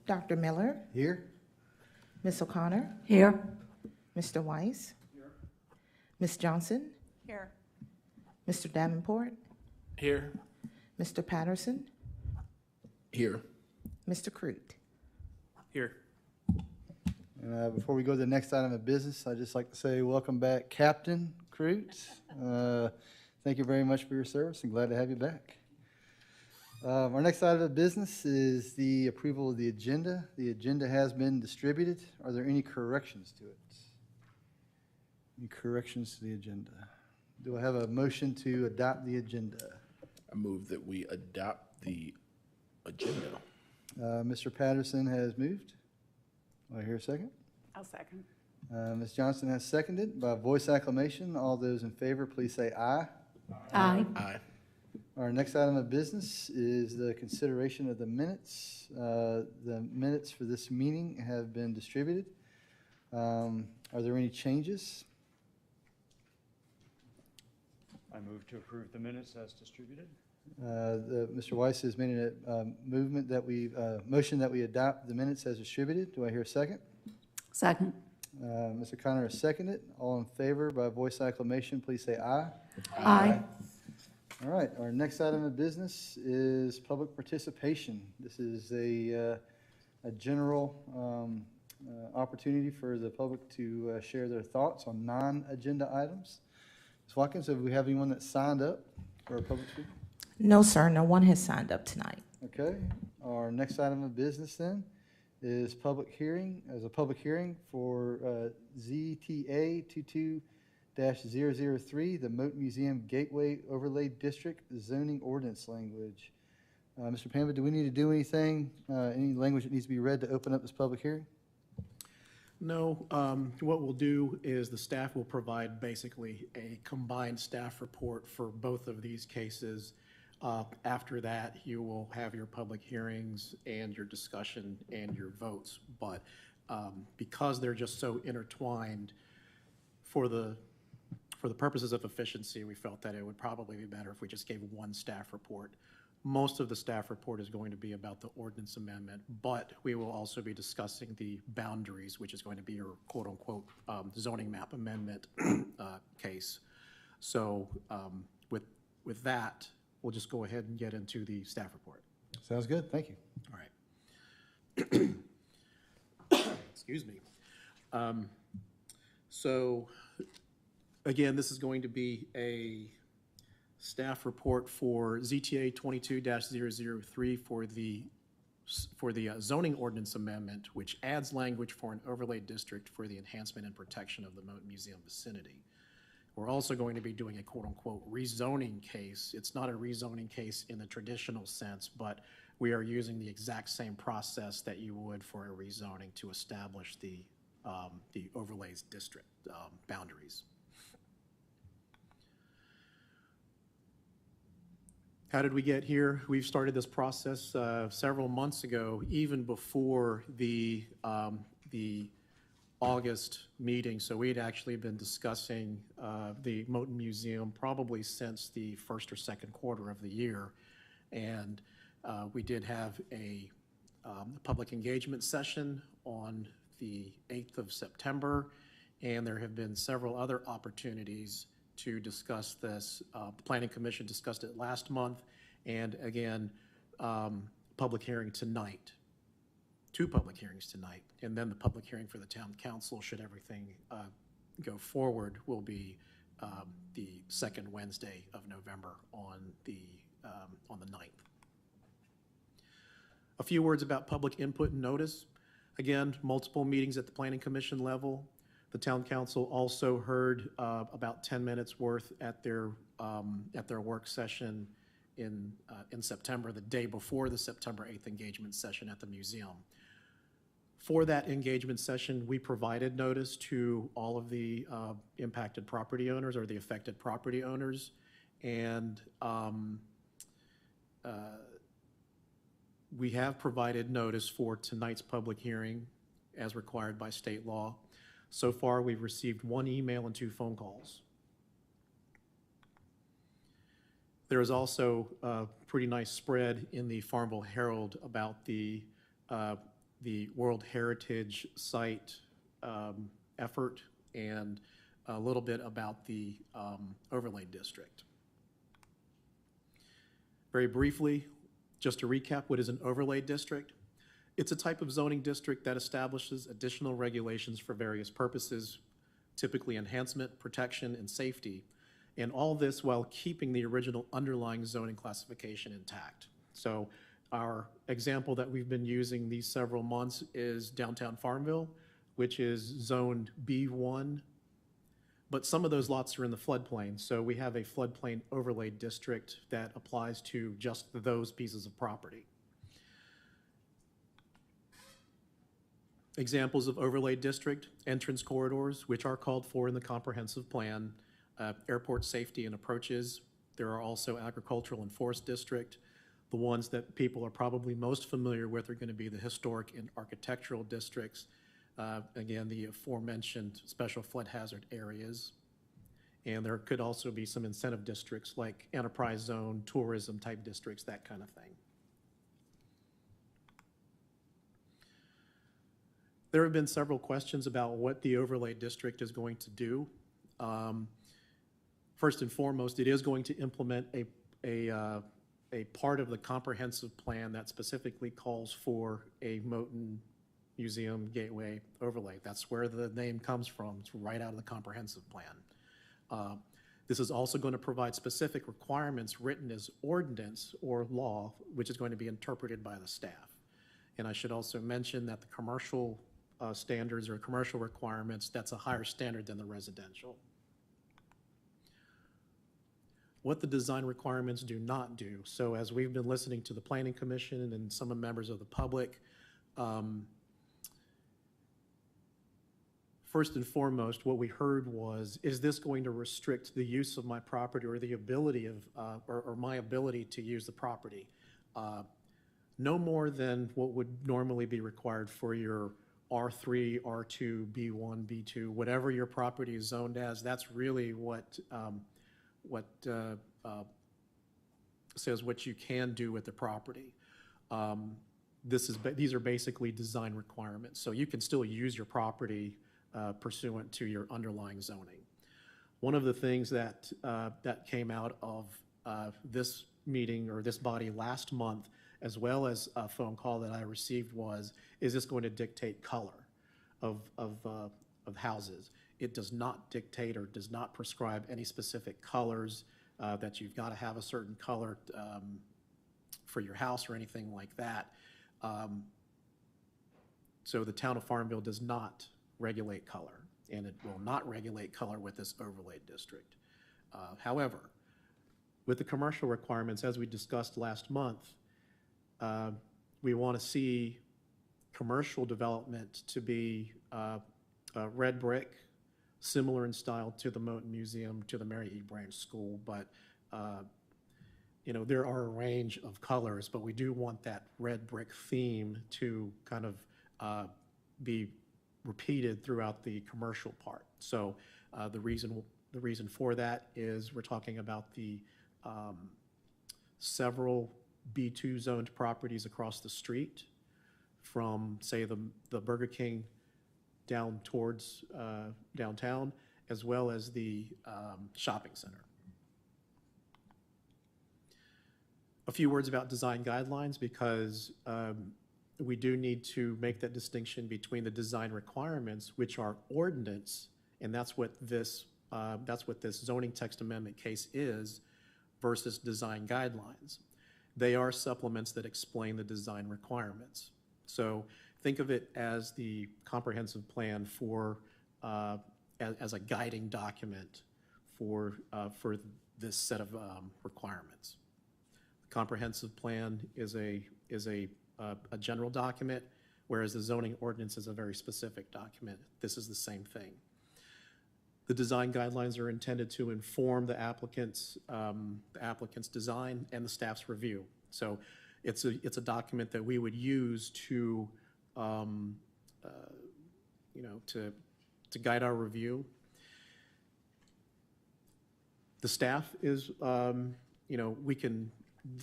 Dr. Miller, Here. Ms. O'Connor, Here. Mr. Weiss, Ms. Johnson, Here. Mr. Davenport, Here. Mr. Patterson, Here. Mr. Crute. Here. Before we go to the next item of business, I'd just like to say welcome back, Captain Crute. Thank you very much for your service and glad to have you back. Our next item of business is the approval of the agenda. The agenda has been distributed. Are there any corrections to it? Any corrections to the agenda? Do I have a motion to adopt the agenda? I move that we adopt the agenda. Mr. Patterson has moved. Do I hear a second? I'll second. Ms. Johnson has seconded by voice acclamation. All those in favor, please say aye. Aye. Aye. Our next item of business is the consideration of the minutes. The minutes for this meeting have been distributed. Are there any changes? I move to approve the minutes as distributed. Mr. Weiss has made a motion that we adopt the minutes as distributed. Do I hear a second? Second. Mr. Connor has seconded. All in favor by voice acclamation, please say aye. Aye. All right, our next item of business is public participation. This is a general opportunity for the public to share their thoughts on non-agenda items. Ms. Watkins, do we have anyone that signed up for a public speaking? No, sir, no one has signed up tonight. Okay, our next item of business then is public hearing, for ZTA 22-003, the Moat Museum Gateway Overlay District zoning ordinance language. Mr. Pamba, do we need to do anything, any language that needs to be read to open up this public hearing? No, what we'll do is the staff will provide basically a combined staff report for both of these cases. After that, you will have your public hearings and your discussion and your votes. But because they're just so intertwined, for the purposes of efficiency, we felt that it would probably be better if we just gave one staff report. Most of the staff report is going to be about the ordinance amendment, but we will also be discussing the boundaries, which is going to be your quote-unquote zoning map amendment case. So with that, we'll just go ahead and get into the staff report. Sounds good, thank you. All right. Excuse me. So again, this is going to be a staff report for ZTA 22-003 for the zoning ordinance amendment, which adds language for an overlay district for the enhancement and protection of the Moat Museum vicinity. We're also going to be doing a quote-unquote rezoning case. It's not a rezoning case in the traditional sense, but we are using the exact same process that you would for a rezoning to establish the overlays district boundaries. How did we get here? We've started this process several months ago, even before the August meeting. So we'd actually been discussing the Moat Museum probably since the first or second quarter of the year. And we did have a public engagement session on the 8th of September, and there have been several other opportunities to discuss this. The Planning Commission discussed it last month, and again, public hearing tonight. 2 public hearings tonight, and then the public hearing for the town council, should everything go forward, will be the second Wednesday of November on the 9th. A few words about public input and notice. Again, multiple meetings at the Planning Commission level. The town council also heard about 10 minutes worth at their work session in September, the day before the September 8th engagement session at the museum. For that engagement session, we provided notice to all of the impacted property owners or the affected property owners, and we have provided notice for tonight's public hearing as required by state law. So far, we've received 1 email and 2 phone calls. There is also a pretty nice spread in the Farmville Herald about the the World Heritage Site effort, and a little bit about the overlay district. Very briefly, just to recap, what is an overlay district? It's a type of zoning district that establishes additional regulations for various purposes, typically enhancement, protection, and safety, and all this while keeping the original underlying zoning classification intact. So our example that we've been using these several months is downtown Farmville, which is zoned B1, but some of those lots are in the floodplain, so we have a floodplain overlay district that applies to just those pieces of property. Examples of overlay district: entrance corridors, which are called for in the comprehensive plan, airport safety and approaches. There are also agricultural and forest district. The ones that people are probably most familiar with are going to be the historic and architectural districts. Again, the aforementioned special flood hazard areas. And there could also be some incentive districts like enterprise zone, tourism type districts, that kind of thing. There have been several questions about what the overlay district is going to do. First and foremost, it is going to implement a part of the comprehensive plan that specifically calls for a Moton Museum Gateway overlay. That's where the name comes from. It's right out of the comprehensive plan. This is also going to provide specific requirements written as ordinance or law, which is going to be interpreted by the staff. And I should also mention that the commercial standards or commercial requirements, that's a higher standard than the residential. What the design requirements do not do. So as we've been listening to the Planning Commission and some members of the public, first and foremost, what we heard was, is this going to restrict the use of my property or the ability of, or my ability to use the property? No more than what would normally be required for your R3, R2, B1, B2, whatever your property is zoned as. That's really what says what you can do with the property. These are basically design requirements. So you can still use your property pursuant to your underlying zoning. One of the things that came out of this meeting or this body last month, as well as a phone call that I received, was, is this going to dictate color of houses? It does not dictate or does not prescribe any specific colors that you've got to have a certain color for your house or anything like that. So the town of Farmville does not regulate color, and it will not regulate color with this overlay district. However, with the commercial requirements, as we discussed last month, we want to see commercial development to be red brick, similar in style to the Moton Museum, to the Mary E. Branch School, but you know, there are a range of colors, but we do want that red brick theme to kind of be repeated throughout the commercial part. So the reason for that is we're talking about the several B2 zoned properties across the street from, say, the Burger King down towards downtown, as well as the shopping center. A few words about design guidelines, because we do need to make that distinction between the design requirements, which are ordinance, and that's what this zoning text amendment case is, versus design guidelines. They are supplements that explain the design requirements. So think of it as the comprehensive plan for as a guiding document for this set of requirements. The comprehensive plan is a general document, whereas the zoning ordinance is a very specific document. This is the same thing. The design guidelines are intended to inform the applicant's design and the staff's review. So it's a document that we would use to to guide our review. The staff is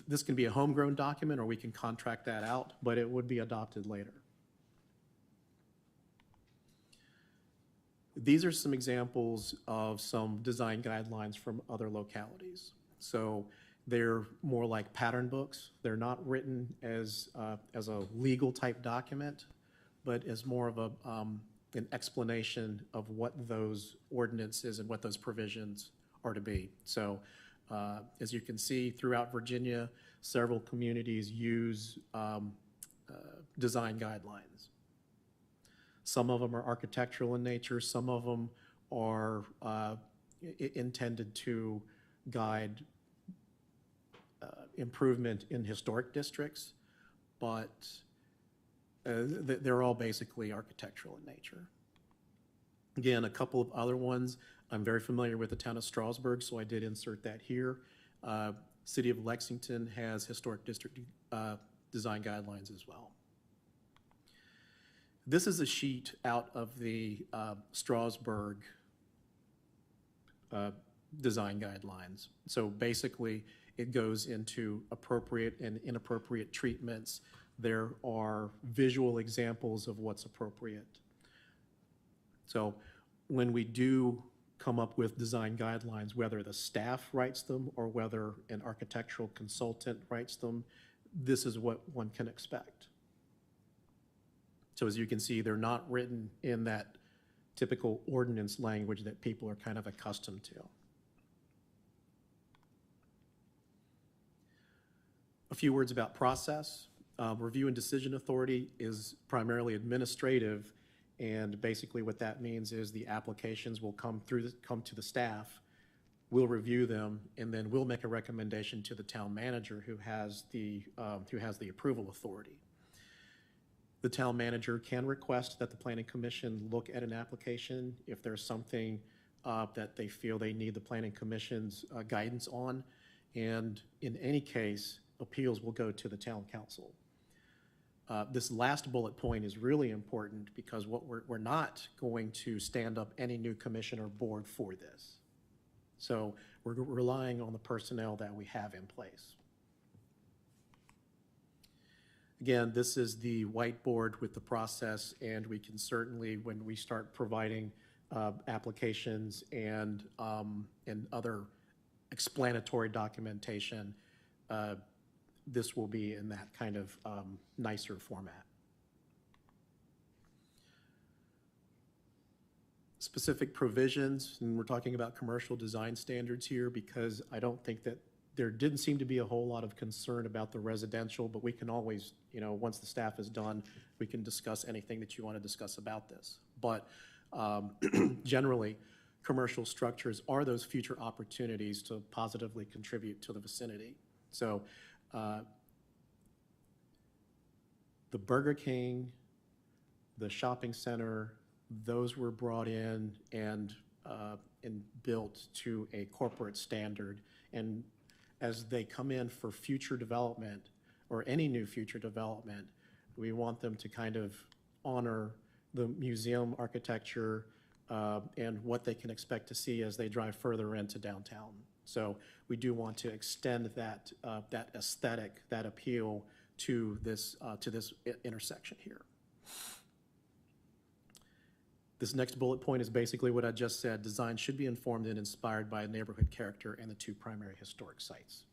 this can be a homegrown document, or we can contract that out, but it would be adopted later. These are some examples of some design guidelines from other localities. So they're more like pattern books. They're not written as a legal type document, but as more of an explanation of what those ordinances and what those provisions are to be. So as you can see, throughout Virginia, several communities use design guidelines. Some of them are architectural in nature. Some of them are intended to guide improvement in historic districts, but they're all basically architectural in nature. Again, a couple of other ones. I'm very familiar with the town of Strasburg, so I did insert that here. City of Lexington has historic district design guidelines as well. This is a sheet out of the Strasburg design guidelines. So basically, it goes into appropriate and inappropriate treatments. There are visual examples of what's appropriate. So when we do come up with design guidelines, whether the staff writes them or whether an architectural consultant writes them, this is what one can expect. So as you can see, they're not written in that typical ordinance language that people are kind of accustomed to. A few words about process. Review and decision authority is primarily administrative, and basically what that means is the applications will come to the staff, we'll review them, and then we'll make a recommendation to the town manager who has the approval authority. The town manager can request that the planning commission look at an application if there's something that they feel they need the planning commission's guidance on, and in any case, appeals will go to the town council. This last bullet point is really important because what we're not going to stand up any new commission or board for this. So we're relying on the personnel that we have in place. Again, this is the whiteboard with the process, and we can certainly, when we start providing applications and other explanatory documentation, this will be in that kind of nicer format. Specific provisions, and we're talking about commercial design standards here because I don't think that there didn't seem to be a whole lot of concern about the residential, but we can always, once the staff is done, we can discuss anything that you want to discuss about this. But generally, commercial structures are those future opportunities to positively contribute to the vicinity. So the Burger King, the shopping center, those were brought in and built to a corporate standard. And as they come in for future development or any new future development, we want them to kind of honor the museum architecture and what they can expect to see as they drive further into downtown. So we do want to extend that that aesthetic, that appeal to this intersection here. This next bullet point is basically what I just said. Design should be informed and inspired by neighborhood character and the two primary historic sites.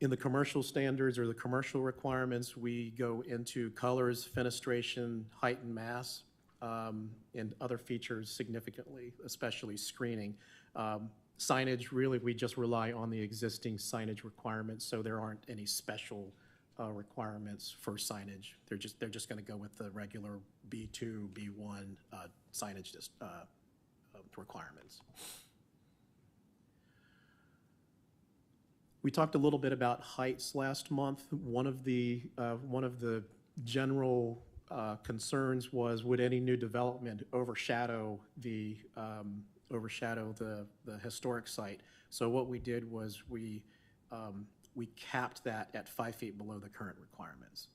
In the commercial standards or the commercial requirements, we go into colors, fenestration, height and mass, and other features significantly, especially screening. Signage, really, we just rely on the existing signage requirements, so there aren't any special requirements for signage. They're just going to go with the regular B2, B1 signage requirements. We talked a little bit about heights last month. One of the general concerns was, would any new development overshadow the historic site? So what we did was we capped that at 5 feet below the current requirements.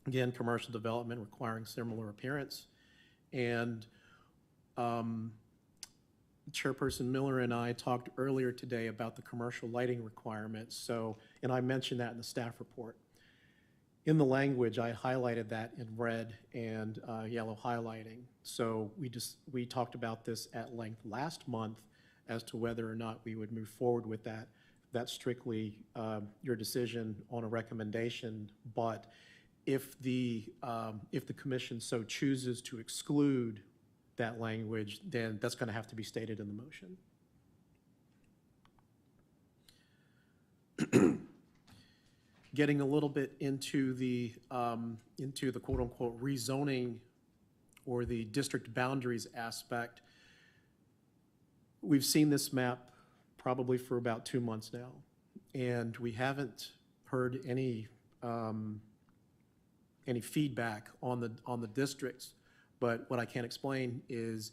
Again, commercial development requiring similar appearance. And Chairperson Miller and I talked earlier today about the commercial lighting requirements. So, and I mentioned that in the staff report. In the language, I highlighted that in red and yellow highlighting. So we talked about this at length last month as to whether or not we would move forward with that. That's strictly your decision on a recommendation, but if the commission so chooses to exclude that language, then that's going to have to be stated in the motion. Getting a little bit into the quote-unquote rezoning or the district boundaries aspect, we've seen this map probably for about 2 months now, and we haven't heard any feedback on the districts. But what I can explain is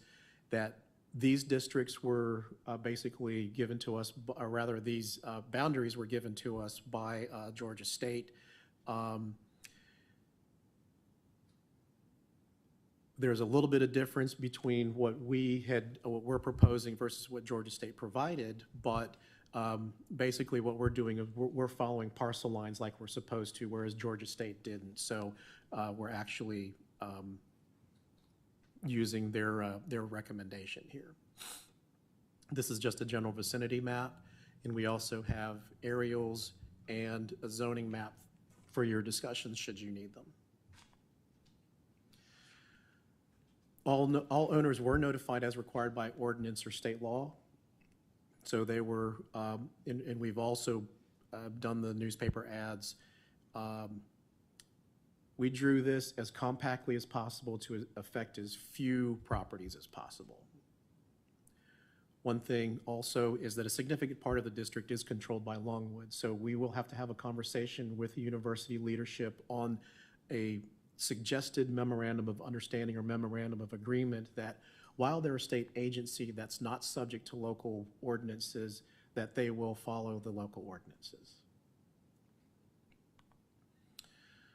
that these districts were basically given to us, or rather these boundaries were given to us by Georgia State. There's a little bit of difference between what we're proposing versus what Georgia State provided, but basically what we're doing is we're following parcel lines like we're supposed to, whereas Georgia State didn't. So we're actually using their recommendation here. This is just a general vicinity map, and we also have aerials and a zoning map for your discussions should you need them. All owners were notified as required by ordinance or state law. So they were, and we've also done the newspaper ads. We drew this as compactly as possible to affect as few properties as possible. One thing also is that a significant part of the district is controlled by Longwood. So we will have to have a conversation with the university leadership on a suggested memorandum of understanding or memorandum of agreement that while they're a state agency that's not subject to local ordinances, that they will follow the local ordinances.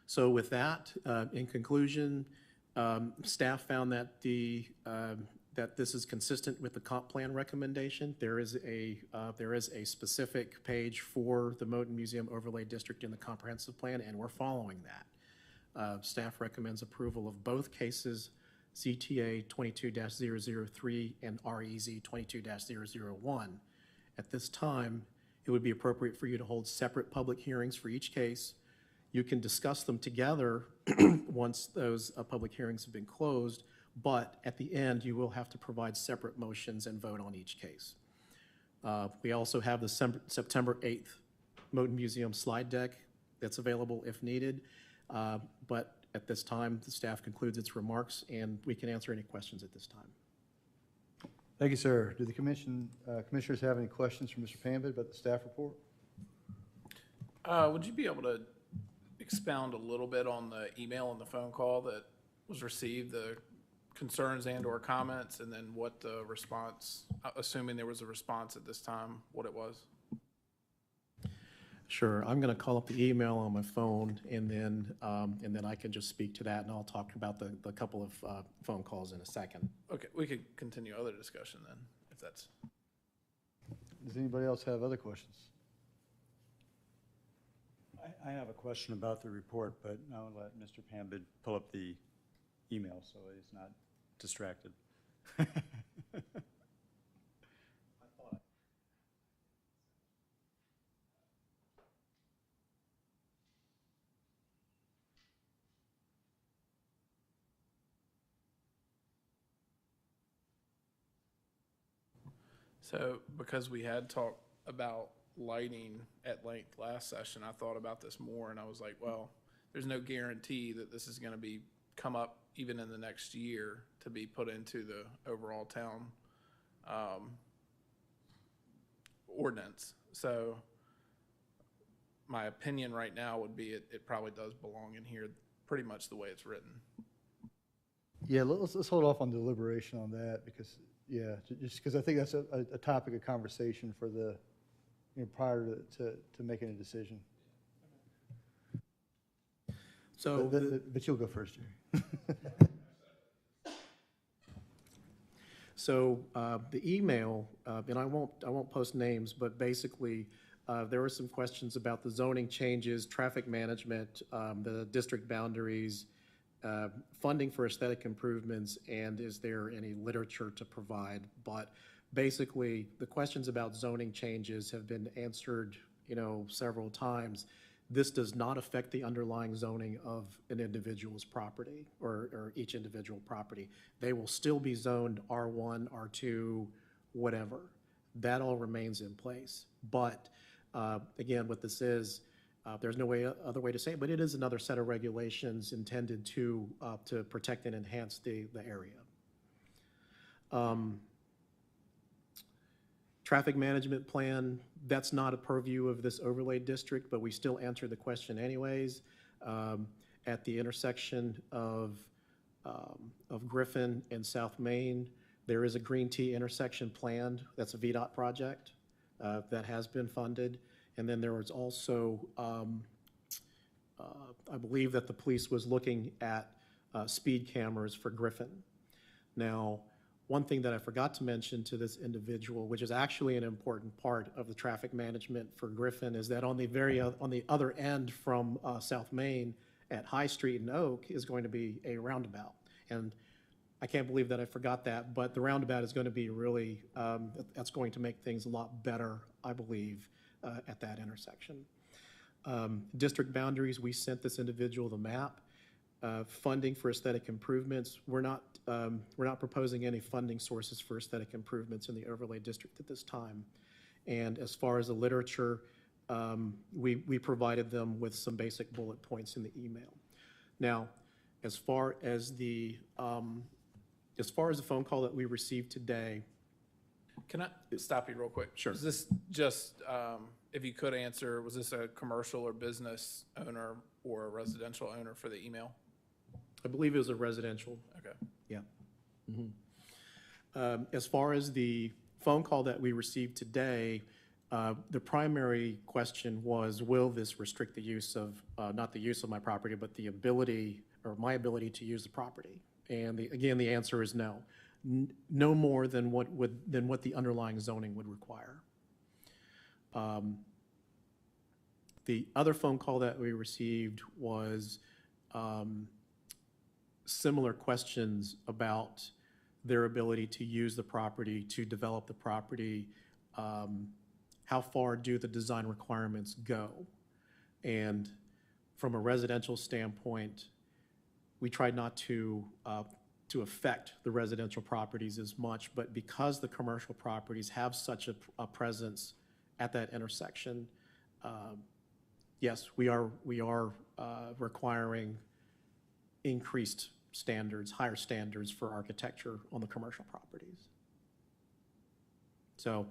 So with that, in conclusion, staff found that that this is consistent with the comp plan recommendation. There is a specific page for the Moton Museum Overlay District in the comprehensive plan, and we're following that. Staff recommends approval of both cases, CTA 22-003 and REZ 22-001. At this time, it would be appropriate for you to hold separate public hearings for each case. You can discuss them together once those public hearings have been closed, but at the end, you will have to provide separate motions and vote on each case. We also have the September 8th Moton Museum slide deck that's available if needed, but at this time, the staff concludes its remarks, and we can answer any questions at this time. Thank you, sir. Do the commissioners have any questions for Mr. Pambid about the staff report? Would you be able to expound a little bit on the email and the phone call that was received, the concerns and or comments, and then what the response, assuming there was a response at this time, what it was? Sure. I'm going to call up the email on my phone, and then I can just speak to that, and I'll talk about the couple of phone calls in a second. Okay, we could continue other discussion then, if that's. Does anybody else have other questions? I have a question about the report, but I'll let Mr. Pambid pull up the email so he's not distracted. So because we had talked about lighting at length last session, I thought about this more, and I was like, well, there's no guarantee that this is going to come up even in the next year to be put into the overall town ordinance. So my opinion right now would be it probably does belong in here pretty much the way it's written. Yeah, let's hold off on deliberation on that because, yeah, just because I think that's a topic of conversation for the, prior to making a decision. So, but you'll go first, Jerry. So the email, and I won't post names, but basically There were some questions about the zoning changes, traffic management, the district boundaries, funding for aesthetic improvements, and is there any literature to provide? But basically, the questions about zoning changes have been answered, several times. This does not affect the underlying zoning of an individual's property or each individual property. They will still be zoned R1, R2, whatever. That all remains in place. But again, what this is, there's no other way to say it, but it is another set of regulations intended to protect and enhance the area. Traffic management plan, that's not a purview of this overlay district, but we still answer the question anyways. At the intersection of Griffin and South Main, there is a green T intersection planned. That's a VDOT project that has been funded. And then there was also, I believe that the police was looking at speed cameras for Griffin. Now, one thing that I forgot to mention to this individual, which is actually an important part of the traffic management for Griffin, is that on the other end from South Main at High Street and Oak is going to be a roundabout. And I can't believe that I forgot that, but the roundabout is going to be really, that's going to make things a lot better, I believe, at that intersection. District boundaries, we sent this individual the map. Funding for aesthetic improvements, we're not proposing any funding sources for aesthetic improvements in the overlay district at this time. And as far as the literature, we provided them with some basic bullet points in the email. Now, as far as the phone call that we received today, Can I stop you real quick? Sure. Is this just, if you could answer, was this a commercial or business owner or a residential owner for the email? I believe it was a residential. Okay. Yeah. As far as the phone call that we received today, the primary question was, will this restrict the use of, not the use of my property, but the ability, or my ability to use the property? And again, the answer is no. No more than what the underlying zoning would require. The other phone call that we received was similar questions about their ability to use the property, to develop the property. How far do the design requirements go? And from a residential standpoint, we tried not to affect the residential properties as much, but because the commercial properties have such a presence at that intersection, yes, we are requiring increased standards, higher standards for architecture on the commercial properties. So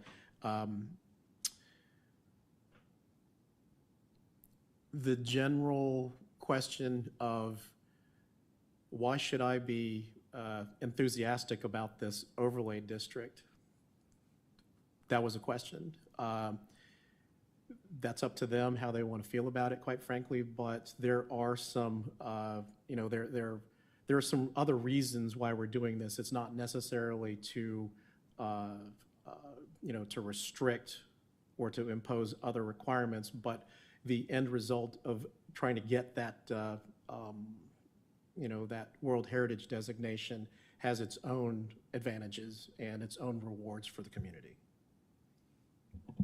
the general question of why should I be enthusiastic about this overlay district, that was a question. That's up to them how they want to feel about it, quite frankly, but there are some, there are some other reasons why we're doing this. It's not necessarily to restrict or to impose other requirements, but the end result of trying to get that, that World Heritage designation has its own advantages and its own rewards for the community.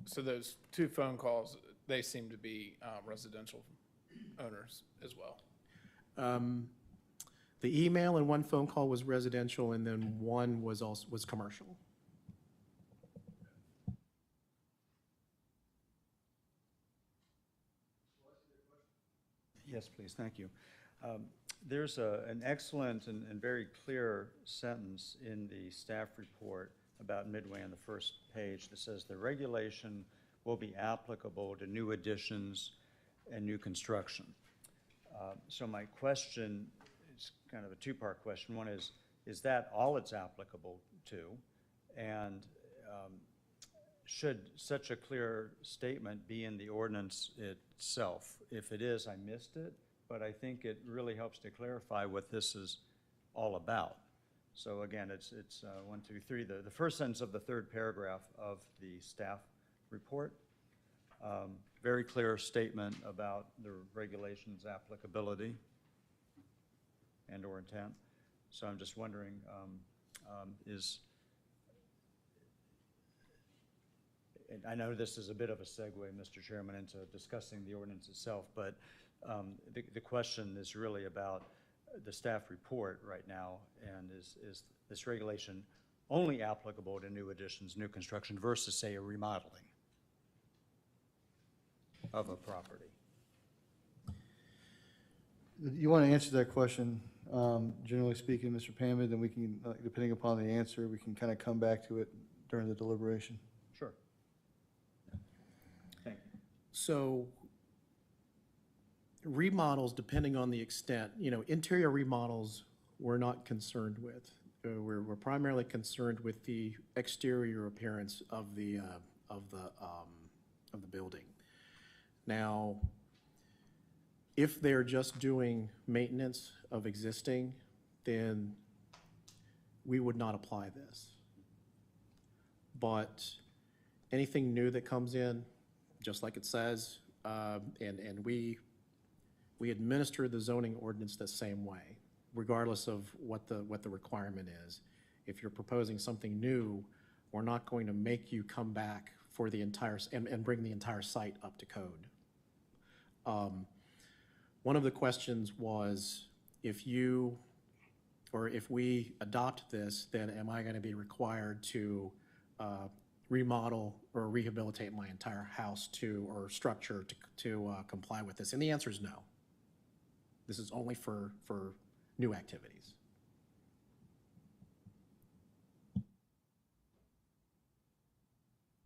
So those two phone calls, they seem to be residential owners as well. The email and one phone call was residential, and then one was commercial. Yes, please, thank you. There's an excellent and very clear sentence in the staff report about midway on the first page that says the regulation will be applicable to new additions and new construction. So my question is kind of a two-part question. One is that all it's applicable to? And should such a clear statement be in the ordinance itself? If it is, I missed it, but I think it really helps to clarify what this is all about. So again, it's 1, 2, 3, the first sentence of the third paragraph of the staff report. Very clear statement about the regulations' applicability and/or intent. So I'm just wondering, and I know this is a bit of a segue, Mr. Chairman, into discussing the ordinance itself, but the question is really about the staff report right now, and is this regulation only applicable to new additions, new construction, versus, say, a remodeling of a property? You want to answer that question, generally speaking, Mr. Pammy, then we can, depending upon the answer, we can kind of come back to it during the deliberation. Sure. Thank you. So remodels, depending on the extent, interior remodels we're not concerned with. We're primarily concerned with the exterior appearance of the building. Now, if they're just doing maintenance of existing, then we would not apply this. But anything new that comes in, just like it says, and we administer the zoning ordinance the same way, regardless of what the requirement is. If you're proposing something new, we're not going to make you come back for the entire, and bring the entire site up to code. One of the questions was, if we adopt this, then am I going to be required to remodel or rehabilitate my entire house or structure to comply with this? And the answer is no. This is only for new activities.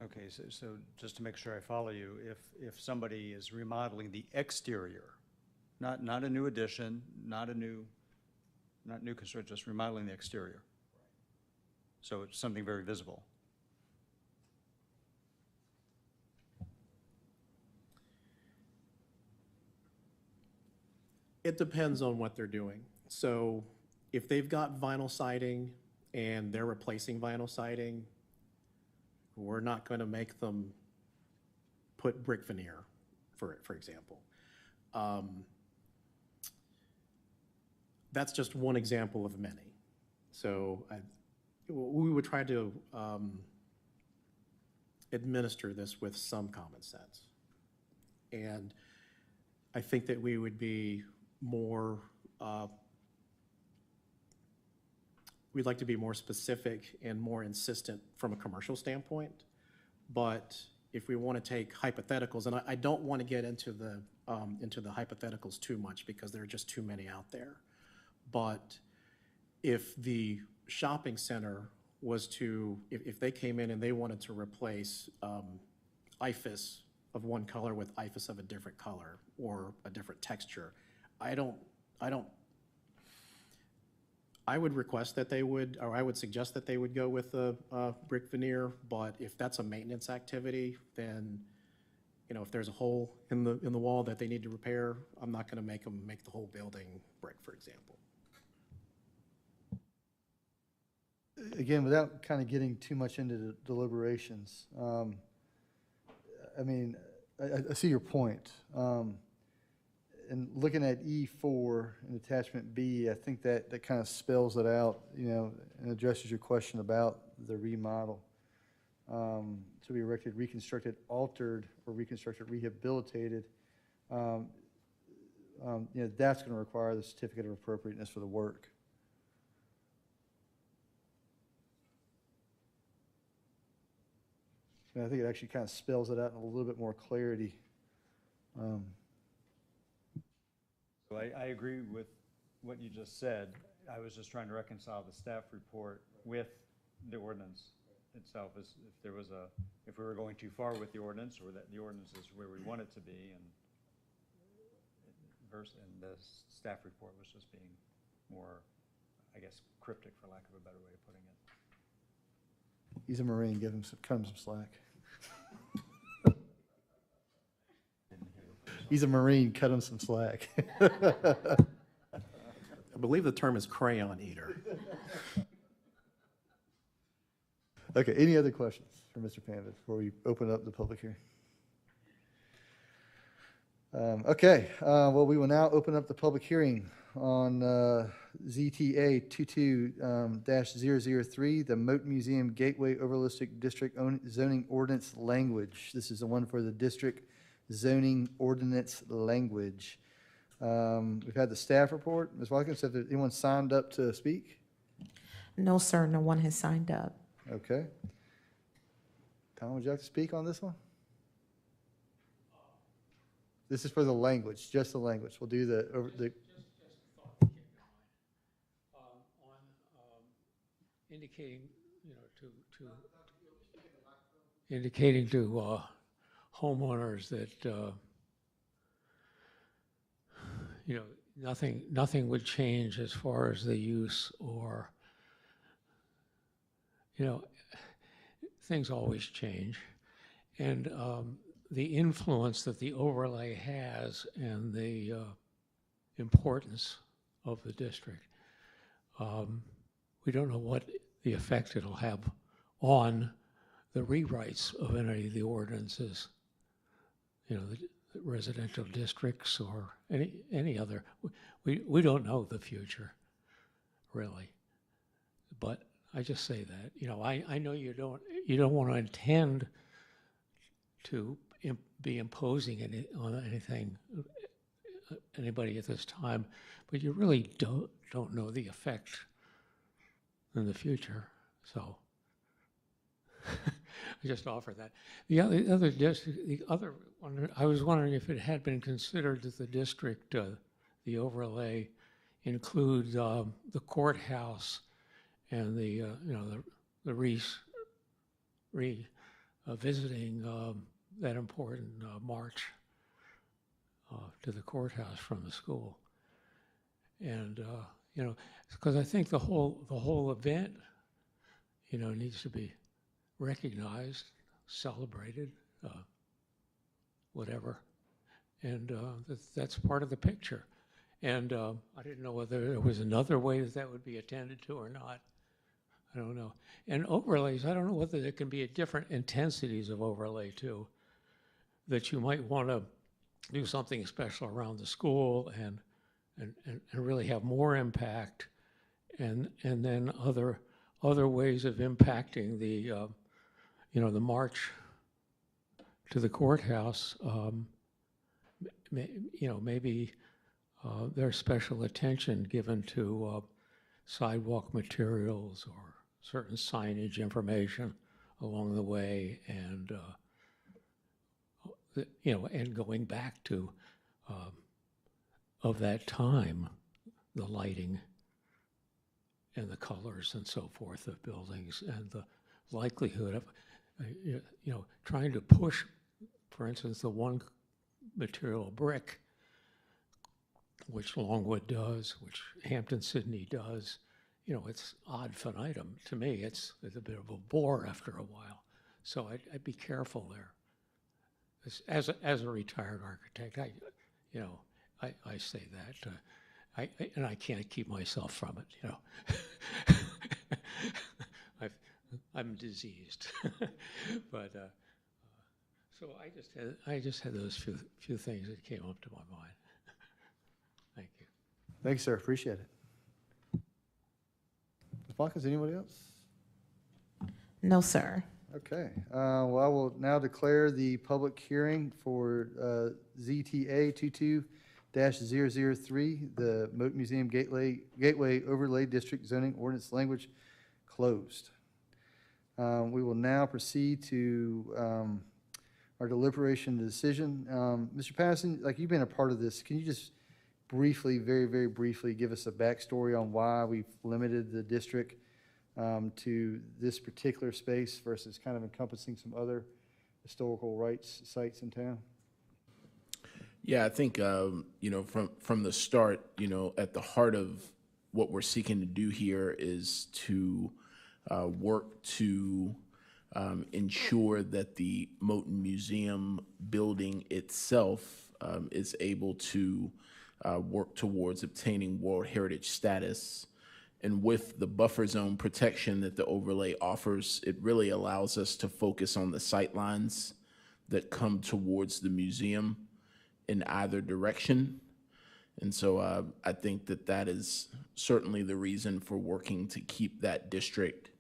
Okay, so just to make sure I follow you, if somebody is remodeling the exterior, not a new addition, not new construction, just remodeling the exterior. So it's something very visible. It depends on what they're doing. So if they've got vinyl siding and they're replacing vinyl siding, we're not going to make them put brick veneer, for example. That's just one example of many. So we would try to administer this with some common sense. And I think that we would be more, we'd like to be more specific and more insistent from a commercial standpoint. But if we want to take hypotheticals, and I don't want to get into the hypotheticals too much because there are just too many out there. But if the shopping center was to, if they came in and they wanted to replace IFAS of one color with IFAS of a different color or a different texture, I would request that they would, or I would suggest that they would go with a brick veneer. But if that's a maintenance activity, then, if there's a hole in the wall that they need to repair, I'm not going to make them make the whole building brick, for example. Again, without kind of getting too much into the deliberations, I mean, I see your point. And looking at E4 and attachment B, I think that kind of spells it out, and addresses your question about the remodel. To be erected, reconstructed, altered, or reconstructed, rehabilitated. That's going to require the certificate of appropriateness for the work. And I think it actually kind of spells it out in a little bit more clarity. So I agree with what you just said. I was just trying to reconcile the staff report with the ordinance itself, as if we were going too far with the ordinance, or that the ordinance is where we want it to be, and the staff report was just being more, I guess, cryptic, for lack of a better way of putting it. He's a Marine, cut him some slack. He's a Marine, cut him some slack. I believe the term is crayon eater. Okay, any other questions for Mr. Panda before we open up the public hearing? Okay, well, we will now open up the public hearing on ZTA 22-003, the Moat Museum Gateway Overlistic District Zoning Ordinance Language. This is the one for the district zoning ordinance language. We've had the staff report. Ms. Watkins, have anyone signed up to speak? No, sir, no one has signed up. Okay. Tom, would you like to speak on this one? This is for the language, just the language. We'll do the, on indicating, indicating to homeowners that, nothing would change as far as the use or, things always change. And the influence that the overlay has and the importance of the district. We don't know what the effect it'll have on the rewrites of any of the ordinances, the residential districts or any other. We don't know the future, really. But I just say that, I know you don't want to intend to be imposing on anything, anybody at this time, but you really don't know the effect in the future. So I just offer that. The other one, I was wondering if it had been considered that the district, the overlay, include the courthouse and the visiting that important march to the courthouse from the school. And, because I think the whole event, needs to be recognized, celebrated, whatever. And that's part of the picture. And I didn't know whether there was another way that would be attended to or not. I don't know. And overlays, I don't know whether there can be different intensities of overlay too, that you might want to do something special around the school and really have more impact, and then other ways of impacting the the march to the courthouse. Maybe there's special attention given to sidewalk materials or certain signage information along the way, and and going back to of that time, the lighting and the colors and so forth of buildings, and the likelihood of trying to push, for instance, the one material brick, which Longwood does, which Hampton-Sydney does. It's ad infinitum. To me, it's a bit of a bore after a while. So I'd be careful there. As a retired architect, I say that, and I can't keep myself from it. I'm diseased, but so I just had those few things that came up to my mind. Thank you. thanks, sir, appreciate it. Ms. Watkins, anybody else? No, sir. Okay, well, I will now declare the public hearing for ZTA 22-003, the Moat Museum Gateway Overlay District Zoning Ordinance Language, closed. We will now proceed to our deliberation and decision. Mr. Patterson, like, you've been a part of this. Can you just briefly, very, very briefly, give us a backstory on why we've limited the district to this particular space versus kind of encompassing some other historical sites in town? Yeah, I think, from the start, at the heart of what we're seeking to do here is to work to ensure that the Moton Museum building itself is able to work towards obtaining World Heritage status. And with the buffer zone protection that the overlay offers, it really allows us to focus on the sight lines that come towards the museum in either direction. And so I think that that is certainly the reason for working to keep that district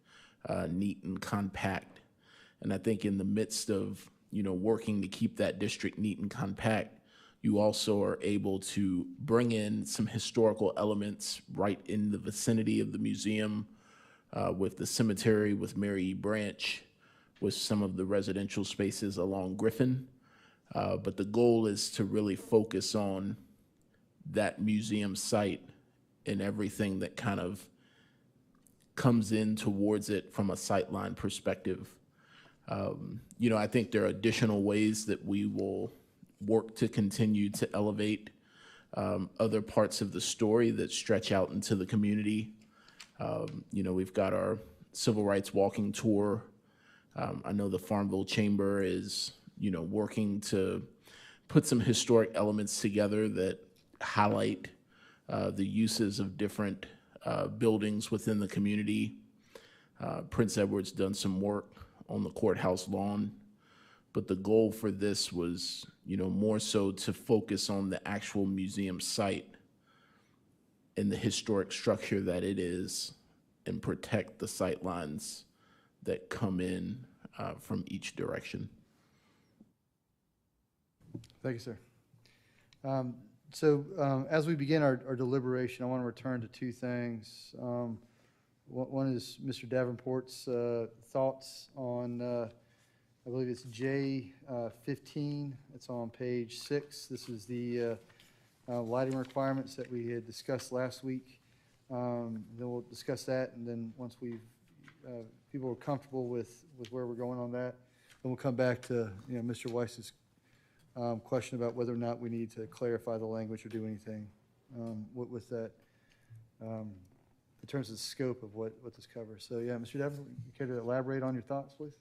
neat and compact. And I think in the midst of, working to keep that district neat and compact, you also are able to bring in some historical elements right in the vicinity of the museum, with the cemetery, with Mary E. Branch, with some of the residential spaces along Griffin. But the goal is to really focus on that museum site and everything that kind of comes in towards it from a sightline perspective. I think there are additional ways that we will work to continue to elevate other parts of the story that stretch out into the community. We've got our civil rights walking tour. I know the Farmville Chamber is, working to put some historic elements together that highlight the uses of different buildings within the community. Prince Edward's done some work on the courthouse lawn, but the goal for this was, more so to focus on the actual museum site and the historic structure that it is, and protect the sight lines that come in from each direction. Thank you, sir. As we begin our deliberation, I want to return to two things. One is Mr. Davenport's thoughts on, I believe it's J15. It's on page 6. This is the lighting requirements that we had discussed last week. Then we'll discuss that, and then once people are comfortable with where we're going on that, then we'll come back to Mr. Weiss's question about whether or not we need to clarify the language or do anything with that in terms of the scope of what this covers. So yeah, Mr. Davenport, you care to elaborate on your thoughts, please?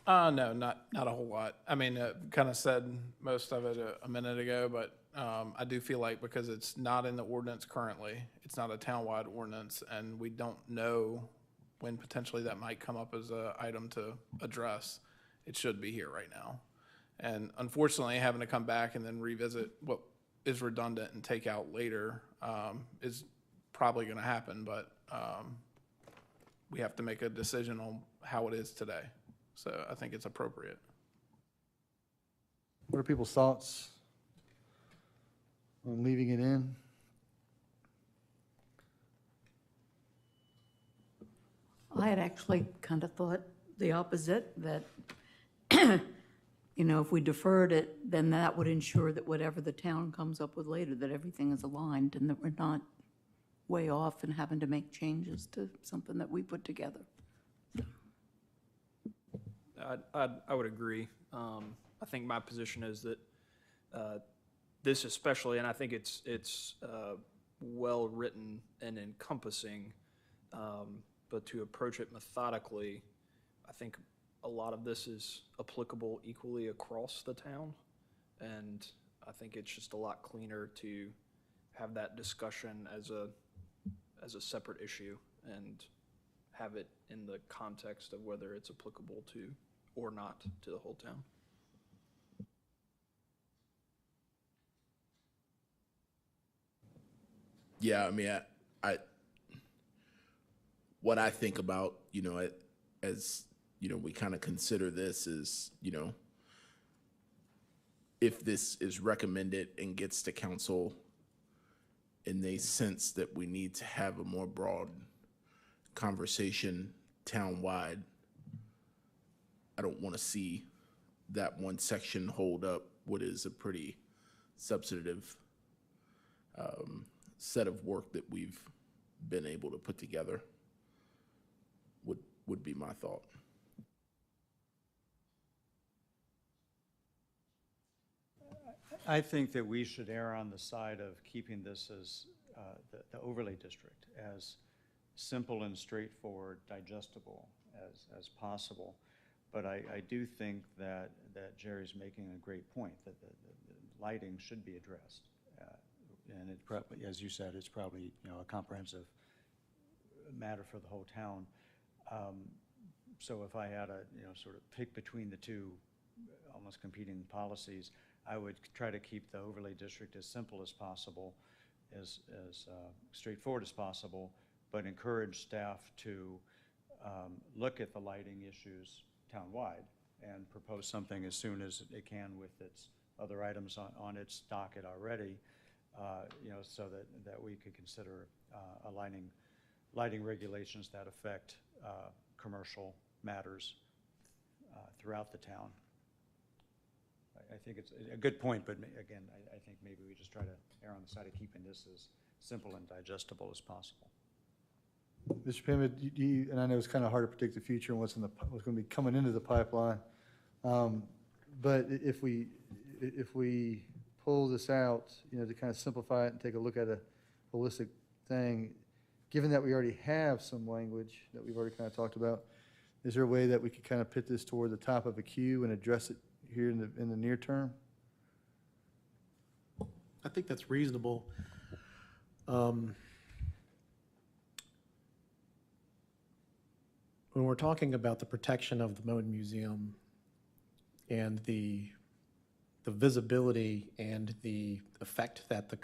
No, not a whole lot. I mean, kind of said most of it a minute ago, but I do feel like because it's not in the ordinance currently, it's not a townwide ordinance, and we don't know when potentially that might come up as an item to address, it should be here right now. And unfortunately, having to come back and then revisit what is redundant and take out later is probably going to happen, but we have to make a decision on how it is today. So I think it's appropriate. What are people's thoughts on leaving it in? I had actually kind of thought the opposite, that, if we deferred it, then that would ensure that whatever the town comes up with later, that everything is aligned and that we're not way off and having to make changes to something that we put together. I would agree. I think my position is that this especially, and I think it's well written and encompassing, but to approach it methodically, I think a lot of this is applicable equally across the town, and I think it's just a lot cleaner to have that discussion as a separate issue and have it in the context of whether it's applicable to or not to the whole town. Yeah, I mean, what I think about, as, we kind of consider this is, if this is recommended and gets to council and they sense that we need to have a more broad conversation townwide, I don't want to see that one section hold up what is a pretty substantive set of work that we've been able to put together, would be my thought. I think that we should err on the side of keeping this as the overlay district as simple and straightforward, digestible as possible. But I do think that Jerry's making a great point, that the lighting should be addressed. And it probably, as you said, it's probably, a comprehensive Matter for the whole town. So if I had to, sort of pick between the two almost competing policies, I would try to keep the overlay district as simple as possible, as straightforward as possible, but encourage staff to look at the lighting issues townwide and propose something as soon as it can with its other items on its docket already, so that we could consider aligning lighting regulations that affect commercial matters throughout the town. I think it's a good point, but again, I think maybe we just try to err on the side of keeping this as simple and digestible as possible. Mr. Pimmett, and I know it's kind of hard to predict the future and what's going to be coming into the pipeline, but if we pull this out, to kind of simplify it and take a look at a holistic thing, given that we already have some language that we've already kind of talked about, is there a way that we could kind of put this toward the top of a queue and address it here in the near term? I think that's reasonable. When we're talking about the protection of the Moton Museum and the visibility and the effect that the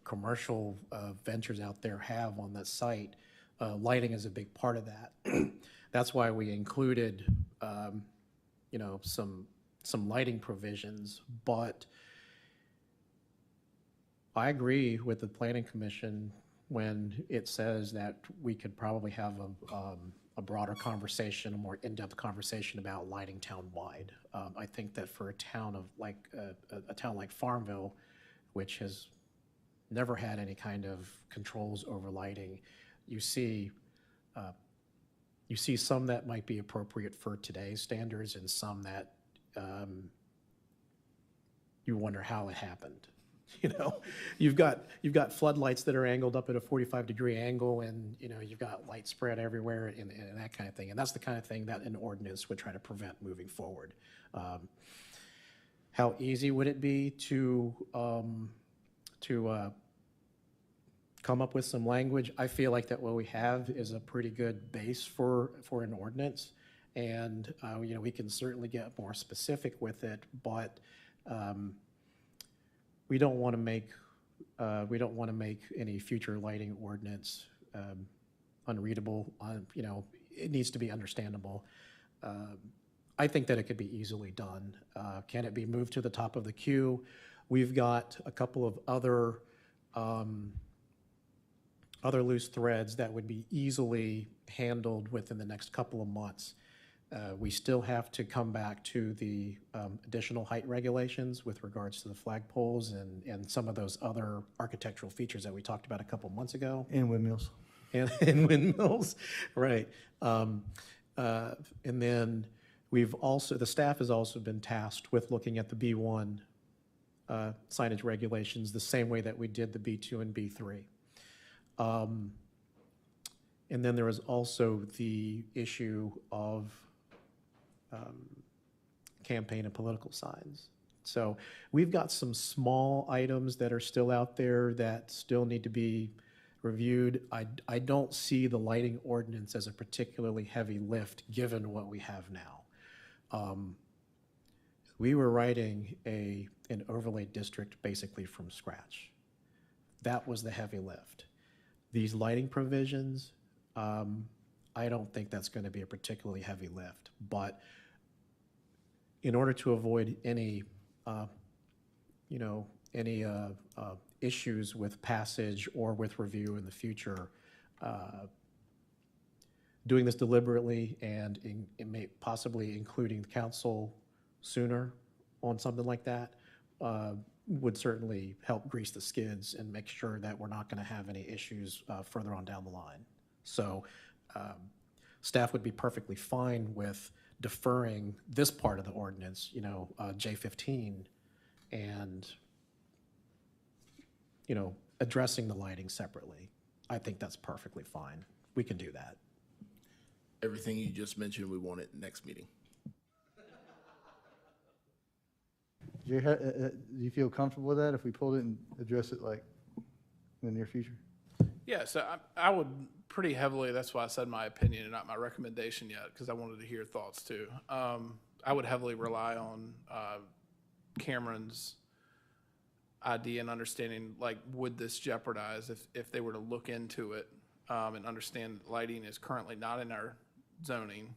commercial ventures out there have on that site, lighting is a big part of that. That's why we included, some lighting provisions. But I agree with the Planning Commission when it says that we could probably have a broader conversation, a more in-depth conversation about lighting town-wide. I think that for a town like Farmville, which has never had any kind of controls over lighting, you see some that might be appropriate for today's standards and some that you wonder how it happened. You've got floodlights that are angled up at a 45-degree angle, and you've got light spread everywhere and that kind of thing. And that's the kind of thing that an ordinance would try to prevent moving forward. How easy would it be to come up with some language? I feel like that what we have is a pretty good base for an ordinance, and we can certainly get more specific with it, but we don't want to make any future lighting ordinance unreadable. It needs to be understandable. I think that it could be easily done. Can it be moved to the top of the queue? We've got a couple of other loose threads that would be easily handled within the next couple of months. We still have to come back to the additional height regulations with regards to the flagpoles and some of those other architectural features that we talked about a couple months ago. And windmills. And windmills, right. And then the staff has also been tasked with looking at the B1 signage regulations the same way that we did the B2 and B3. And then there is also the issue of campaign and political signs. So we've got some small items that are still out there that still need to be reviewed. I don't see the lighting ordinance as a particularly heavy lift given what we have now. We were writing an overlay district basically from scratch. That was the heavy lift. These lighting provisions, I don't think that's going to be a particularly heavy lift, but in order to avoid any issues with passage or with review in the future, doing this deliberately and possibly including the council sooner on something like that would certainly help grease the skids and make sure that we're not going to have any issues further on down the line. So staff would be perfectly fine with deferring this part of the ordinance, J15, and, addressing the lighting separately. I think that's perfectly fine. We can do that. Everything you just mentioned, we want it next meeting. Do you feel comfortable with that if we pulled it and address it like in the near future? Yeah, so I would pretty heavily, that's why I said my opinion and not my recommendation yet, because I wanted to hear thoughts too. I would heavily rely on Cameron's idea and understanding, like, would this jeopardize if they were to look into it, and understand that lighting is currently not in our zoning.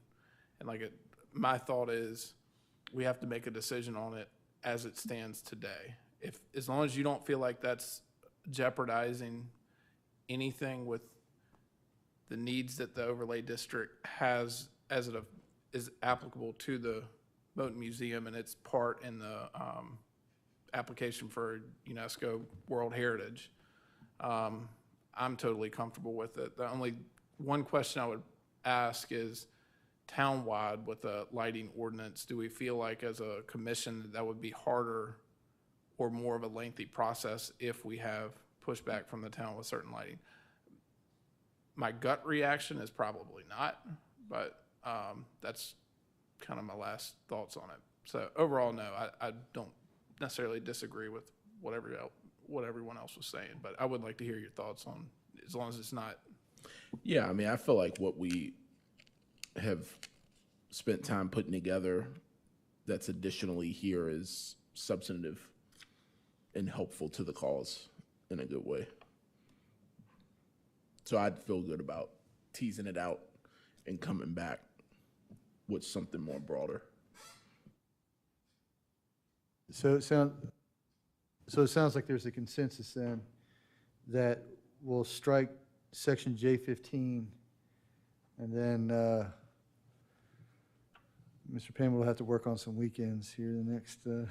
And my thought is, we have to make a decision on it as it stands today. As long as you don't feel like that's jeopardizing anything with the needs that the overlay district has as it is applicable to the Moton Museum and its part in the application for UNESCO World Heritage, I'm totally comfortable with it. The only one question I would ask is, townwide with a lighting ordinance, do we feel like as a commission that would be harder or more of a lengthy process if we have pushback from the town with certain lighting? My gut reaction is probably not, but that's kind of my last thoughts on it. So overall, no, I don't necessarily disagree with what everyone else was saying, but I would like to hear your thoughts on, as long as it's not. Yeah, I mean, I feel like what we have spent time putting together that's additionally here is substantive and helpful to the cause in a good way. So I'd feel good about teasing it out and coming back with something more broader. So it sounds like there's a consensus then that we'll strike section J15, and then Mr. Payne will have to work on some weekends here the next. I'm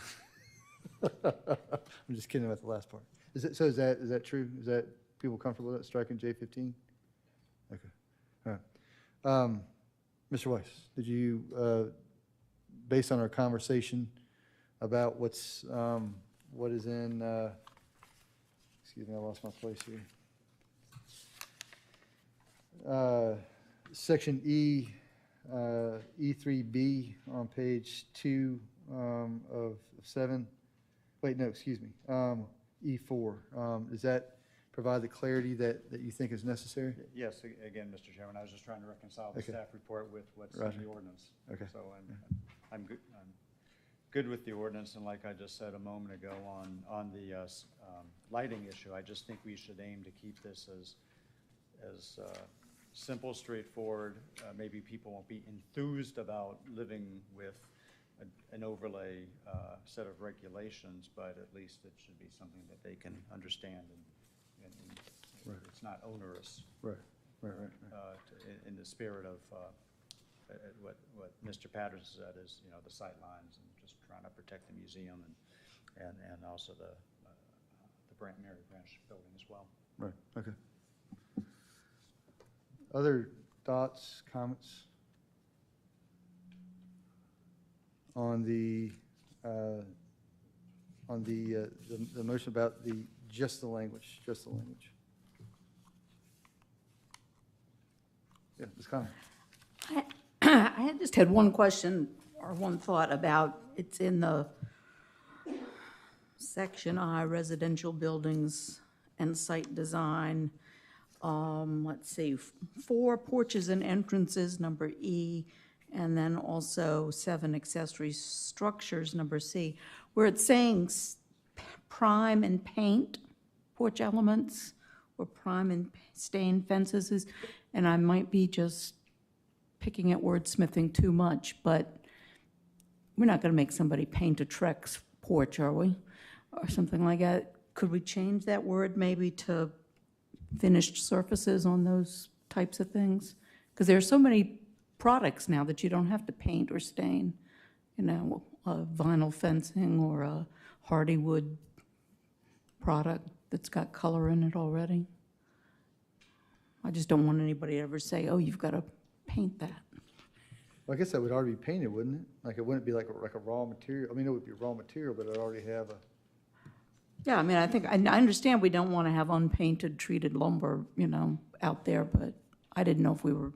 just kidding about the last part. Is that true? Is that people comfortable with that, striking J15? Okay. All right. Mr. Weiss, did you, based on our conversation about what is in, excuse me, I lost my place here. Section E, E3B on page 2 of 7. Wait, no, excuse me. E4. Does that provide the clarity that you think is necessary? Yes, again, Mr. Chairman, I was just trying to reconcile the Okay. staff report with what's in Roger. the ordinance. Okay. So I'm good with the ordinance, and like I just said a moment ago on the lighting issue, I just think we should aim to keep this as simple, straightforward. Maybe people won't be enthused about living with an overlay set of regulations, but at least it should be something that they can understand, and Right. it's not onerous. Right. In the spirit of what Mr. Patterson said is, the sight lines and just trying to protect the museum and also the Mary Branch building as well. Right, okay. Other thoughts, comments on the motion about just the language? Yeah, Ms. Connor. I just had one question or one thought about, it's in the section I, residential buildings and site design. Let's see, 4 porches and entrances, number E, and then also 7 accessory structures, number C, where it's saying prime and paint porch elements, or prime and stain fences, and I might be just picking at wordsmithing too much, but we're not going to make somebody paint a Trex porch, are we? Or something like that. Could we change that word maybe to finished surfaces on those types of things? Because there are so many products now that you don't have to paint or stain. Vinyl fencing or a hardywood product that's got color in it already. I just don't want anybody to ever say, oh, you've got to paint that. Well, I guess that would already be painted, wouldn't it? Like, it wouldn't be like a raw material. I mean, it would be raw material, but it already have a. Yeah, I mean, I understand we don't want to have unpainted treated lumber, out there, but I didn't know if we were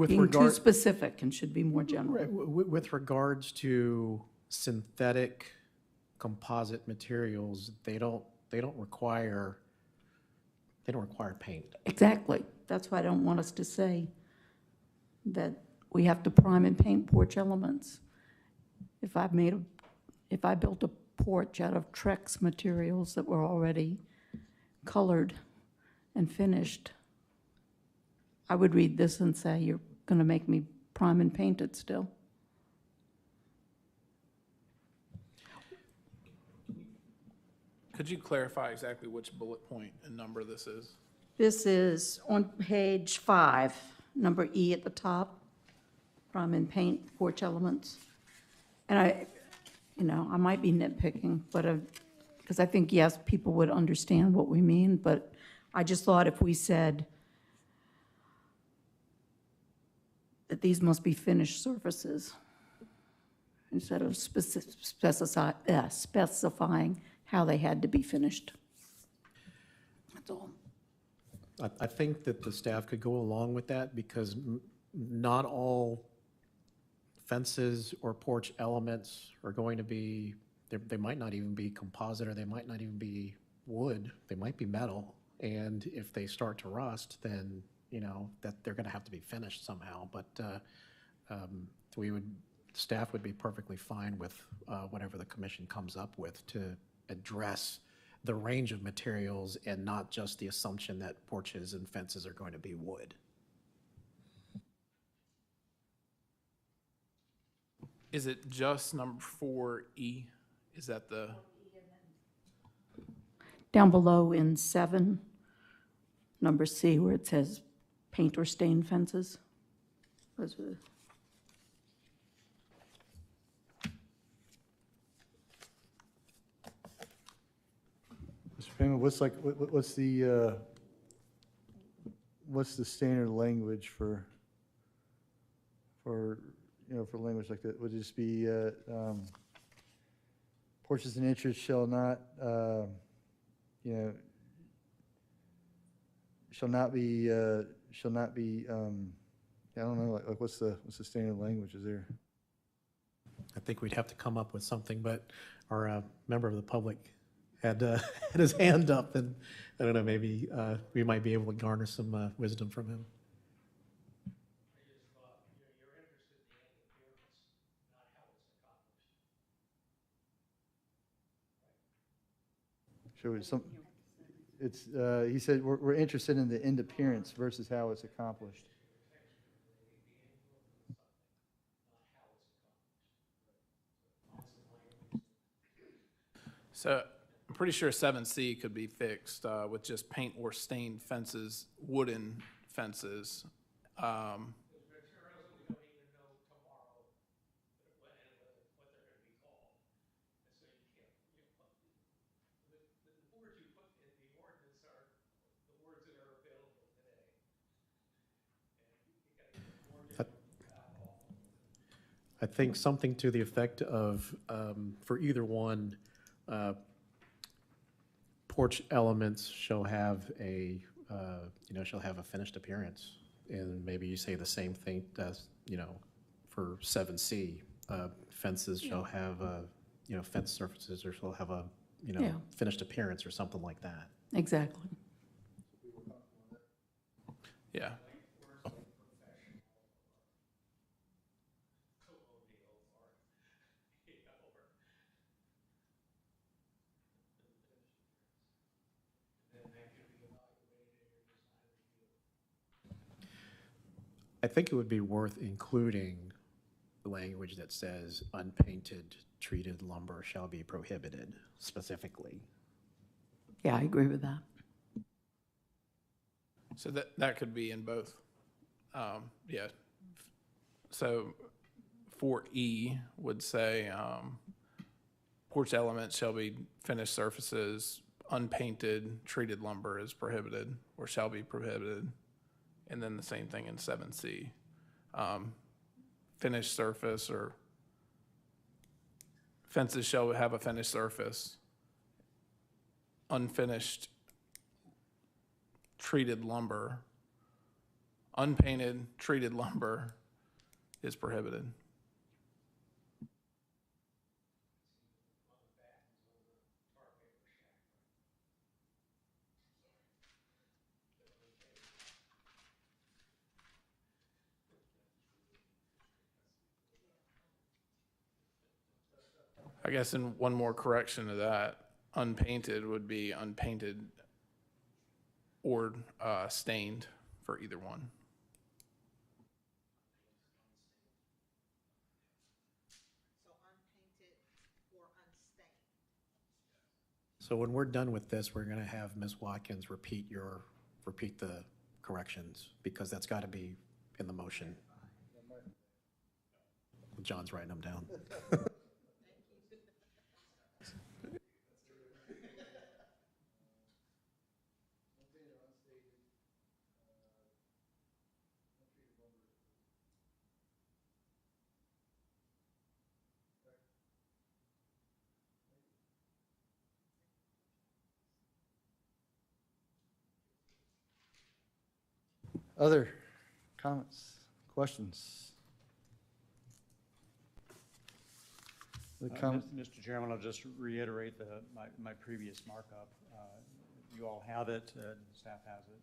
being too specific and should be more general. Right, with regards to synthetic composite materials, they don't require paint. Exactly. That's why I don't want us to say that we have to prime and paint porch elements. If I've made a if I built a porch out of Trex materials that were already colored and finished, I would read this and say, you're going to make me prime and paint it still. Could you clarify exactly which bullet point and number this is? This is on page 5, number E at the top, prime and paint porch elements. And I might be nitpicking, but, because I think, yes, people would understand what we mean, but I just thought if we said that these must be finished surfaces, instead of specifying how they had to be finished. That's all. I think that the staff could go along with that because not all fences or porch elements are going to be, they might not even be composite, or they might not even be wood. They might be metal. And if they start to rust, then, that they're going to have to be finished somehow. But staff would be perfectly fine with whatever the commission comes up with to address the range of materials and not just the assumption that porches and fences are going to be wood. Is it just number 4E? Is that the, Down below in 7, number C, where it says paint or stain fences. Those are Mr. Freeman, what's the standard language for language like that? Would it just be, porches and interests shall not be, I don't know, like what's the standard language is there? I think we'd have to come up with something, but our member of the public had his hand up, and I don't know, maybe we might be able to garner some wisdom from him. He said we're interested in the end appearance versus how it's accomplished. so I'm pretty sure 7C could be fixed with just paint or stain fences, wooden fences. I think something to the effect of, for either one, porch elements shall have a finished appearance. And maybe you say the same thing as, for 7C, fences shall have, fence surfaces or shall have a, Yeah. finished appearance or something like that. exactly. Yeah. I think it would be worth including the language that says unpainted treated lumber shall be prohibited specifically. Yeah, I agree with that. So that could be in both. Yeah. So 4E would say porch elements shall be finished surfaces, unpainted treated lumber is prohibited or shall be prohibited. And then the same thing in 7C. Finished surface or fences shall have a finished surface. Unfinished treated lumber, unpainted treated lumber is prohibited. I guess, and one more correction to that, unpainted would be unpainted or stained for either one. So when we're done with this, we're gonna have Ms. Watkins repeat the corrections, because that's gotta be in the motion. John's writing them down. Other comments, questions? The Mr. Chairman, I'll just reiterate my previous markup. You all have it, staff has it,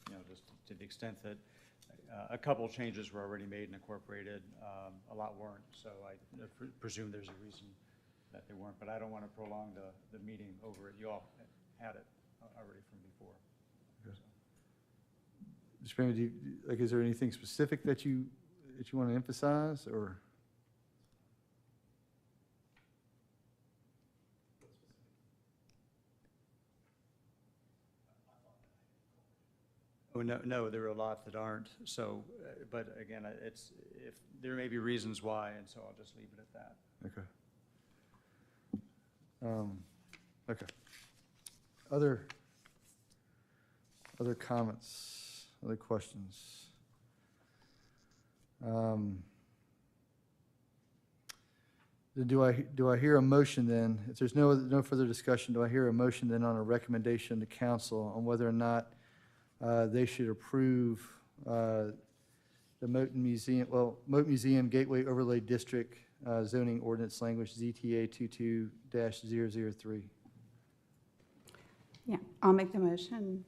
you know, just to the extent that a couple changes were already made and incorporated, a lot weren't, so I presume there's a reason that they weren't, but I don't want to prolong the meeting over it. You all had it already from before. Mr. Freeman, is there anything specific that you want to emphasize, or? Oh, no, there are a lot that aren't, so, but again, if there may be reasons why, and so I'll just leave it at that. Okay. Okay. Other comments, other questions? Then do I hear a motion then? If there's no further discussion, do I hear a motion then on a recommendation to council on whether or not they should approve the Moton Museum Gateway Overlay District zoning ordinance language ZTA 22-003? Yeah, I'll make the motion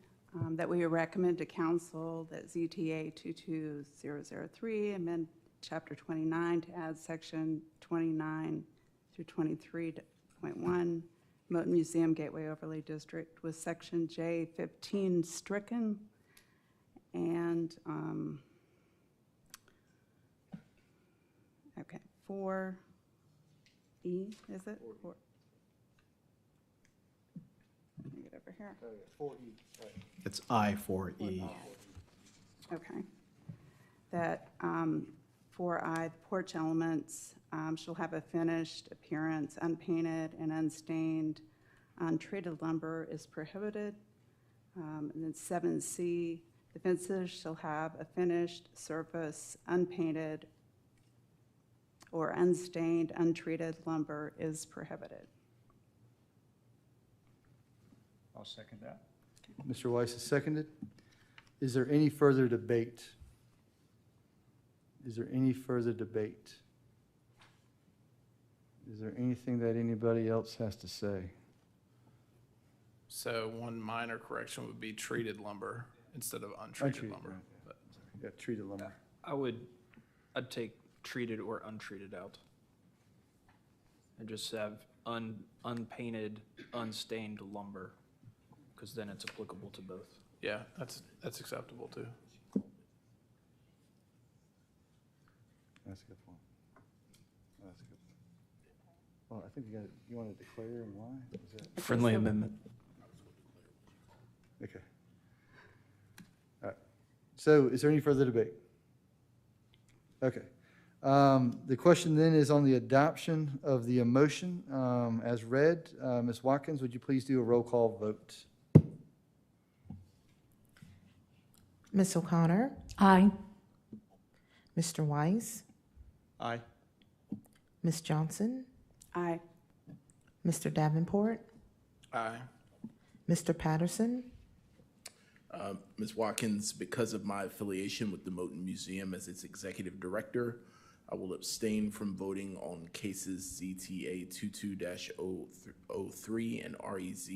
that we recommend to council that ZTA 22003 amend Chapter 29 to add Section 29 through 23.1 Moton Museum Gateway Overlay District with Section J15 stricken and, okay, 4E, is it? Let me get over here. 4E. It's I-4E. Okay. That 4I, the porch elements shall have a finished appearance, unpainted and unstained. Untreated lumber is prohibited. And then 7C, the fences shall have a finished surface, unpainted or unstained, untreated lumber is prohibited. I'll second that. Mr. Weiss has seconded. Is there any further debate? Is there any further debate? Is there anything that anybody else has to say? So one minor correction would be treated lumber instead of untreated lumber. Right. But Yeah, treated lumber. I'd take treated or untreated out. And just have unpainted, unstained lumber, because then it's applicable to both. yeah, that's acceptable too. That's a good point. That's a good point. Well, I think you want to declare and why? Is that, Friendly amendment. okay. All right. So is there any further debate? Okay. The question then is on the adoption of the motion as read. Ms. Watkins, would you please do a roll call vote? Ms. O'Connor, Aye. Mr. Weiss, Aye. Ms. Johnson, Aye. Mr. Davenport, Aye. Mr. Patterson, Ms. Watkins, because of my affiliation with the Moton Museum as its executive director, I will abstain from voting on cases ZTA 22-003 and REZ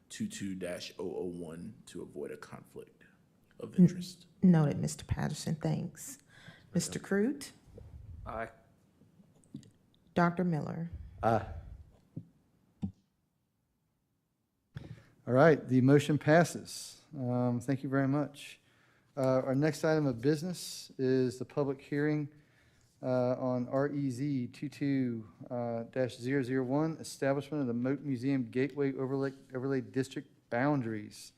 22-001 to avoid a conflict of interest. noted, Mr. Patterson, thanks. Mr. Crute, Aye. Dr. Miller, Aye. All right, the motion passes. Thank you very much. Our next item of business is the public hearing on REZ 22-001, establishment of the Moat Museum Gateway Overlay District boundaries.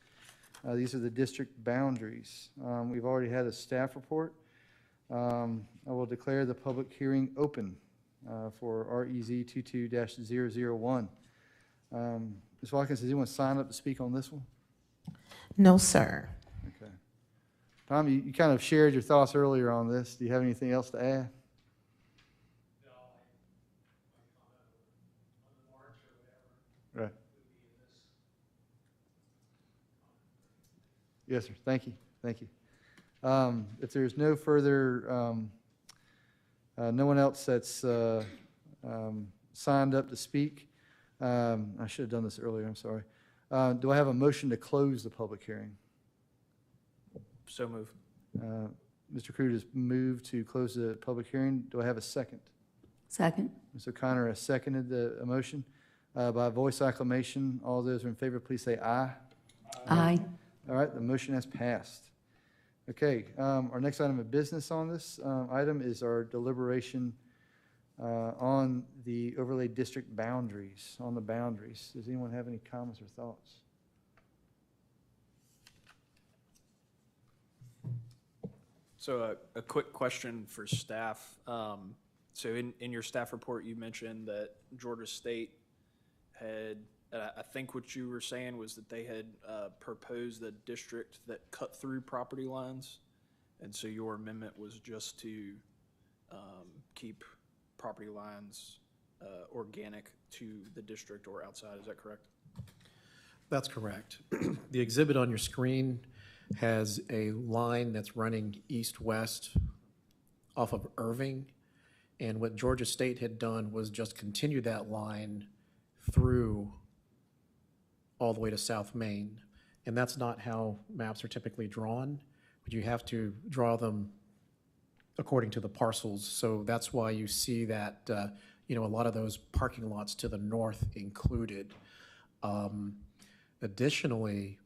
These are the district boundaries. We've already had a staff report. I will declare the public hearing open for REZ 22-001. Ms. Watkins, does anyone sign up to speak on this one? No, sir. Okay. Tom, you kind of shared your thoughts earlier on this. Do you have anything else to add? Right. Yes, sir. Thank you. Thank you. If there's no further, no one else that's signed up to speak, I should have done this earlier. I'm sorry. Do I have a motion to close the public hearing? So move. Mr. Crude has moved to close the public hearing. Do I have a second? Second. Mr. O'Connor has seconded the motion. By voice acclamation, all those in favor, please say aye. Aye. All right, the motion has passed. Okay, our next item of business on this item is our deliberation on the overlay district boundaries, on the boundaries. Does anyone have any comments or thoughts? So a quick question for staff. So in your staff report, you mentioned that Georgia State had, I think what you were saying was that they had proposed a district that cut through property lines. And so your amendment was just to keep property lines organic to the district or outside. Is that correct? That's correct. The exhibit on your screen has a line that's running east-west off of Irving. And what Georgia State had done was just continue that line through all the way to South Main. And that's not how maps are typically drawn, but you have to draw them according to the parcels. So that's why you see that, a lot of those parking lots to the north included. Additionally,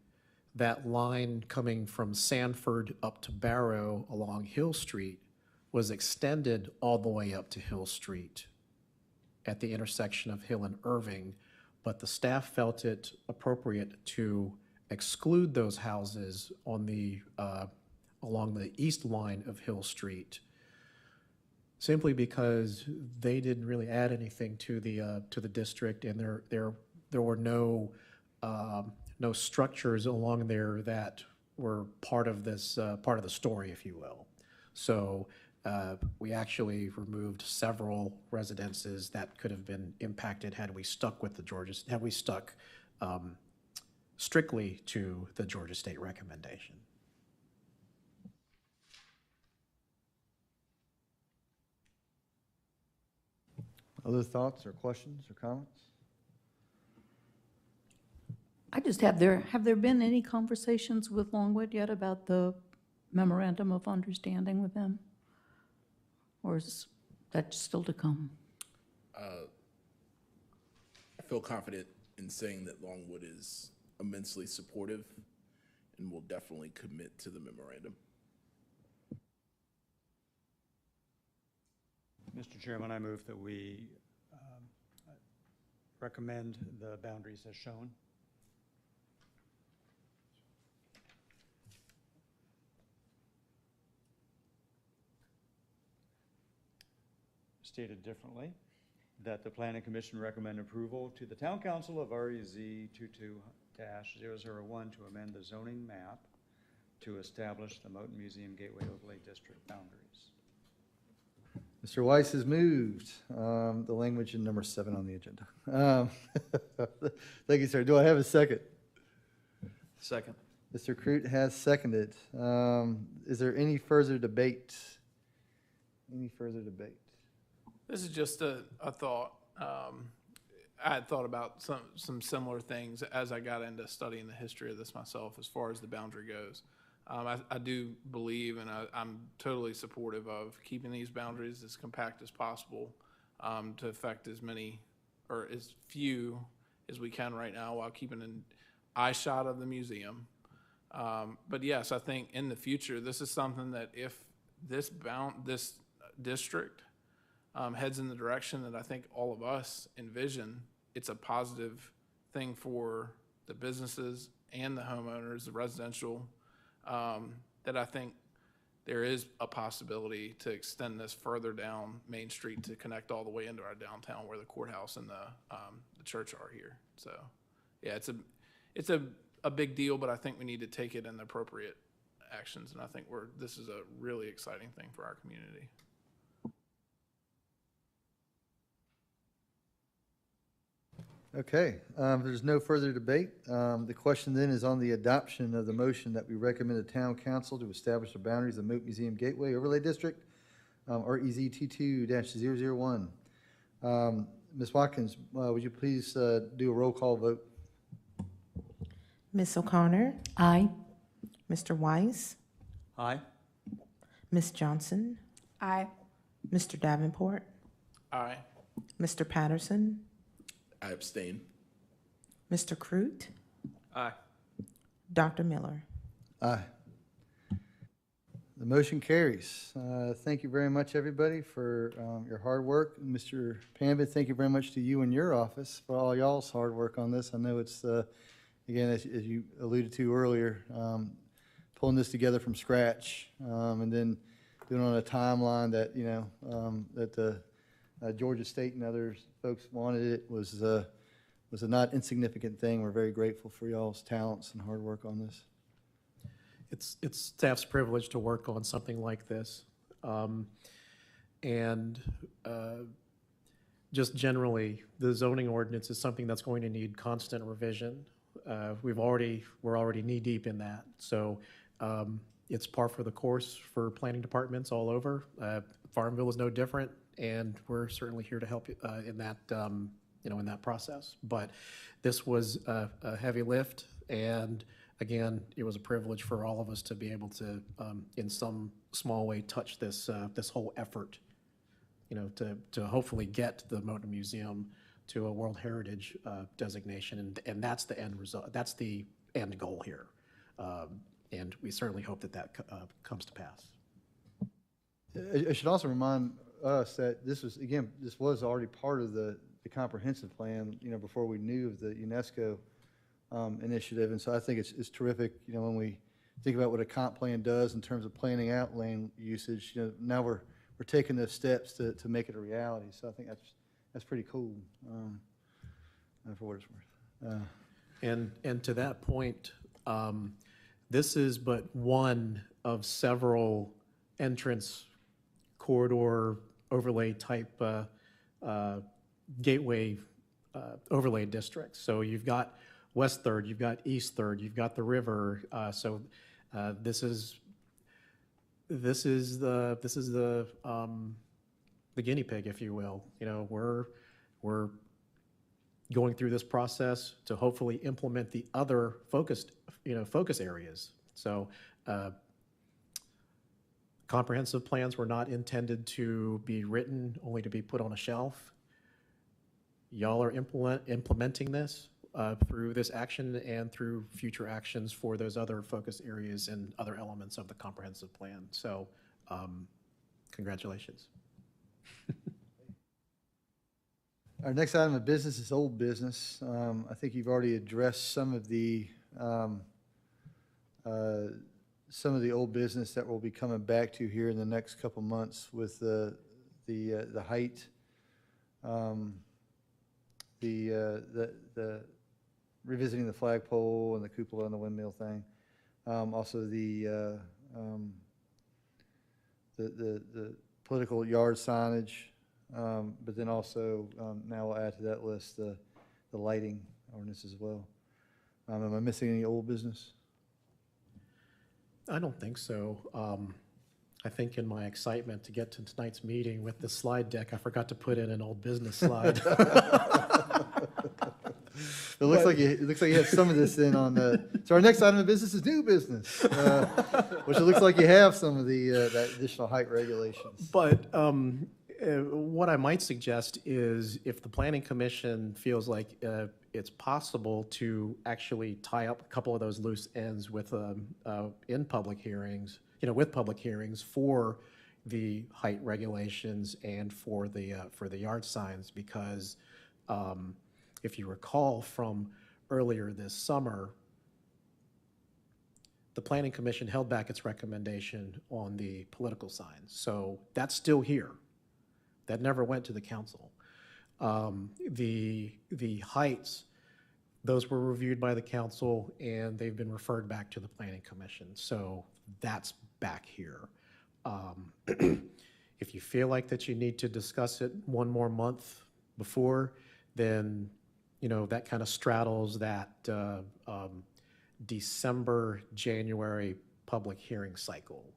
that line coming from Sanford up to Barrow along Hill Street was extended all the way up to Hill Street at the intersection of Hill and Irving, but the staff felt it appropriate to exclude those houses on the along the east line of Hill Street, simply because they didn't really add anything to the district, and there were no structures along there that were part of this part of the story, if you will. So we actually removed several residences that could have been impacted had we stuck strictly to the Georgia State recommendation. Other thoughts or questions or comments? I just have there been any conversations with Longwood yet about the memorandum of understanding with them? Or is that still to come? I feel confident in saying that Longwood is immensely supportive and will definitely commit to the memorandum. Mr. Chairman, I move that we recommend the boundaries as shown. Stated differently, that the Planning Commission recommend approval to the Town Council of REZ 22-001 to amend the zoning map to establish the Moton Museum Gateway Overlay District boundaries. Mr. Weiss has moved the language in number 7 on the agenda. Thank you, sir. Do I have a second? Second. Mr. Crute has seconded. Is there any further debate? Any further debate? This is just a thought. I had thought about some similar things as I got into studying the history of this myself as far as the boundary goes. I do believe, and I'm totally supportive of keeping these boundaries as compact as possible to affect as many or as few as we can right now, while keeping in eye shot of the museum. But yes, I think in the future, this is something that if this district heads in the direction that I think all of us envision, it's a positive thing for the businesses and the homeowners, the residential, that I think there is a possibility to extend this further down Main Street to connect all the way into our downtown where the courthouse and the church are here. So, yeah, it's a big deal, but I think we need to take it in the appropriate actions, and I think this is a really exciting thing for our community. Okay, if there's no further debate, the question then is on the adoption of the motion that we recommend the town council to establish the boundaries of Moat Museum Gateway Overlay District, REZ T2-001. Ms. Watkins, would you please do a roll call vote? Ms. O'Connor? Aye. Mr. Weiss? Aye. Ms. Johnson? Aye. Mr. Davenport? Aye. Mr. Patterson? I abstain. Mr. Crute? Aye. Dr. Miller? Aye. The motion carries. Thank you very much, everybody, for your hard work. Mr. Pambit, thank you very much to you and your office for all y'all's hard work on this. I know it's, again, as you alluded to earlier, pulling this together from scratch, and then doing it on a timeline that, that the Georgia State and other folks wanted it was a not insignificant thing. We're very grateful for y'all's talents and hard work on this. It's staff's privilege to work on something like this. Just generally, the zoning ordinance is something that's going to need constant revision. We're already knee-deep in that. So it's par for the course for planning departments all over. Farmville is no different, and we're certainly here to help in that, in that process. But this was a heavy lift, and again, it was a privilege for all of us to be able to, in some small way, touch this this whole effort, to hopefully get the Moat Museum to a World Heritage designation, and that's the end result. That's the end goal here, and we certainly hope that comes to pass. I should also remind us that this was already part of the comprehensive plan, before we knew of the UNESCO initiative. And so I think it's terrific, when we think about what a comp plan does in terms of planning out land usage, now we're taking those steps to make it a reality. So I think that's pretty cool, for what it's worth. And to that point, this is but one of several entrance corridor overlay type gateway overlay districts. So you've got West Third, you've got East Third, you've got the river. So this is the guinea pig, if you will. We're going through this process to hopefully implement the other focus areas. So comprehensive plans were not intended to be written only to be put on a shelf. Y'all are implementing this through this action and through future actions for those other focus areas and other elements of the comprehensive plan. So congratulations. Our next item of business is old business. I think you've already addressed some of the old business that we'll be coming back to here in the next couple months with the height, the revisiting the flagpole and the cupola and the windmill thing. Also the political yard signage, but then also now we'll add to that list the lighting ordinance as well. Am I missing any old business? I don't think so. I think in my excitement to get to tonight's meeting with the slide deck, I forgot to put in an old business slide. It looks like you have some of this in on the. So our next item of business is new business, which it looks like you have some of the that additional height regulations. But what I might suggest is if the Planning Commission feels like it's possible to actually tie up a couple of those loose ends with, in public hearings, with public hearings for the height regulations and for the yard signs, because if you recall from earlier this summer, the Planning Commission held back its recommendation on the political signs. So that's still here. That never went to the council. The heights, those were reviewed by the council and they've been referred back to the Planning Commission. So that's back here. If you feel like that you need to discuss it one more month before, then, that kind of straddles that December, January public hearing cycle.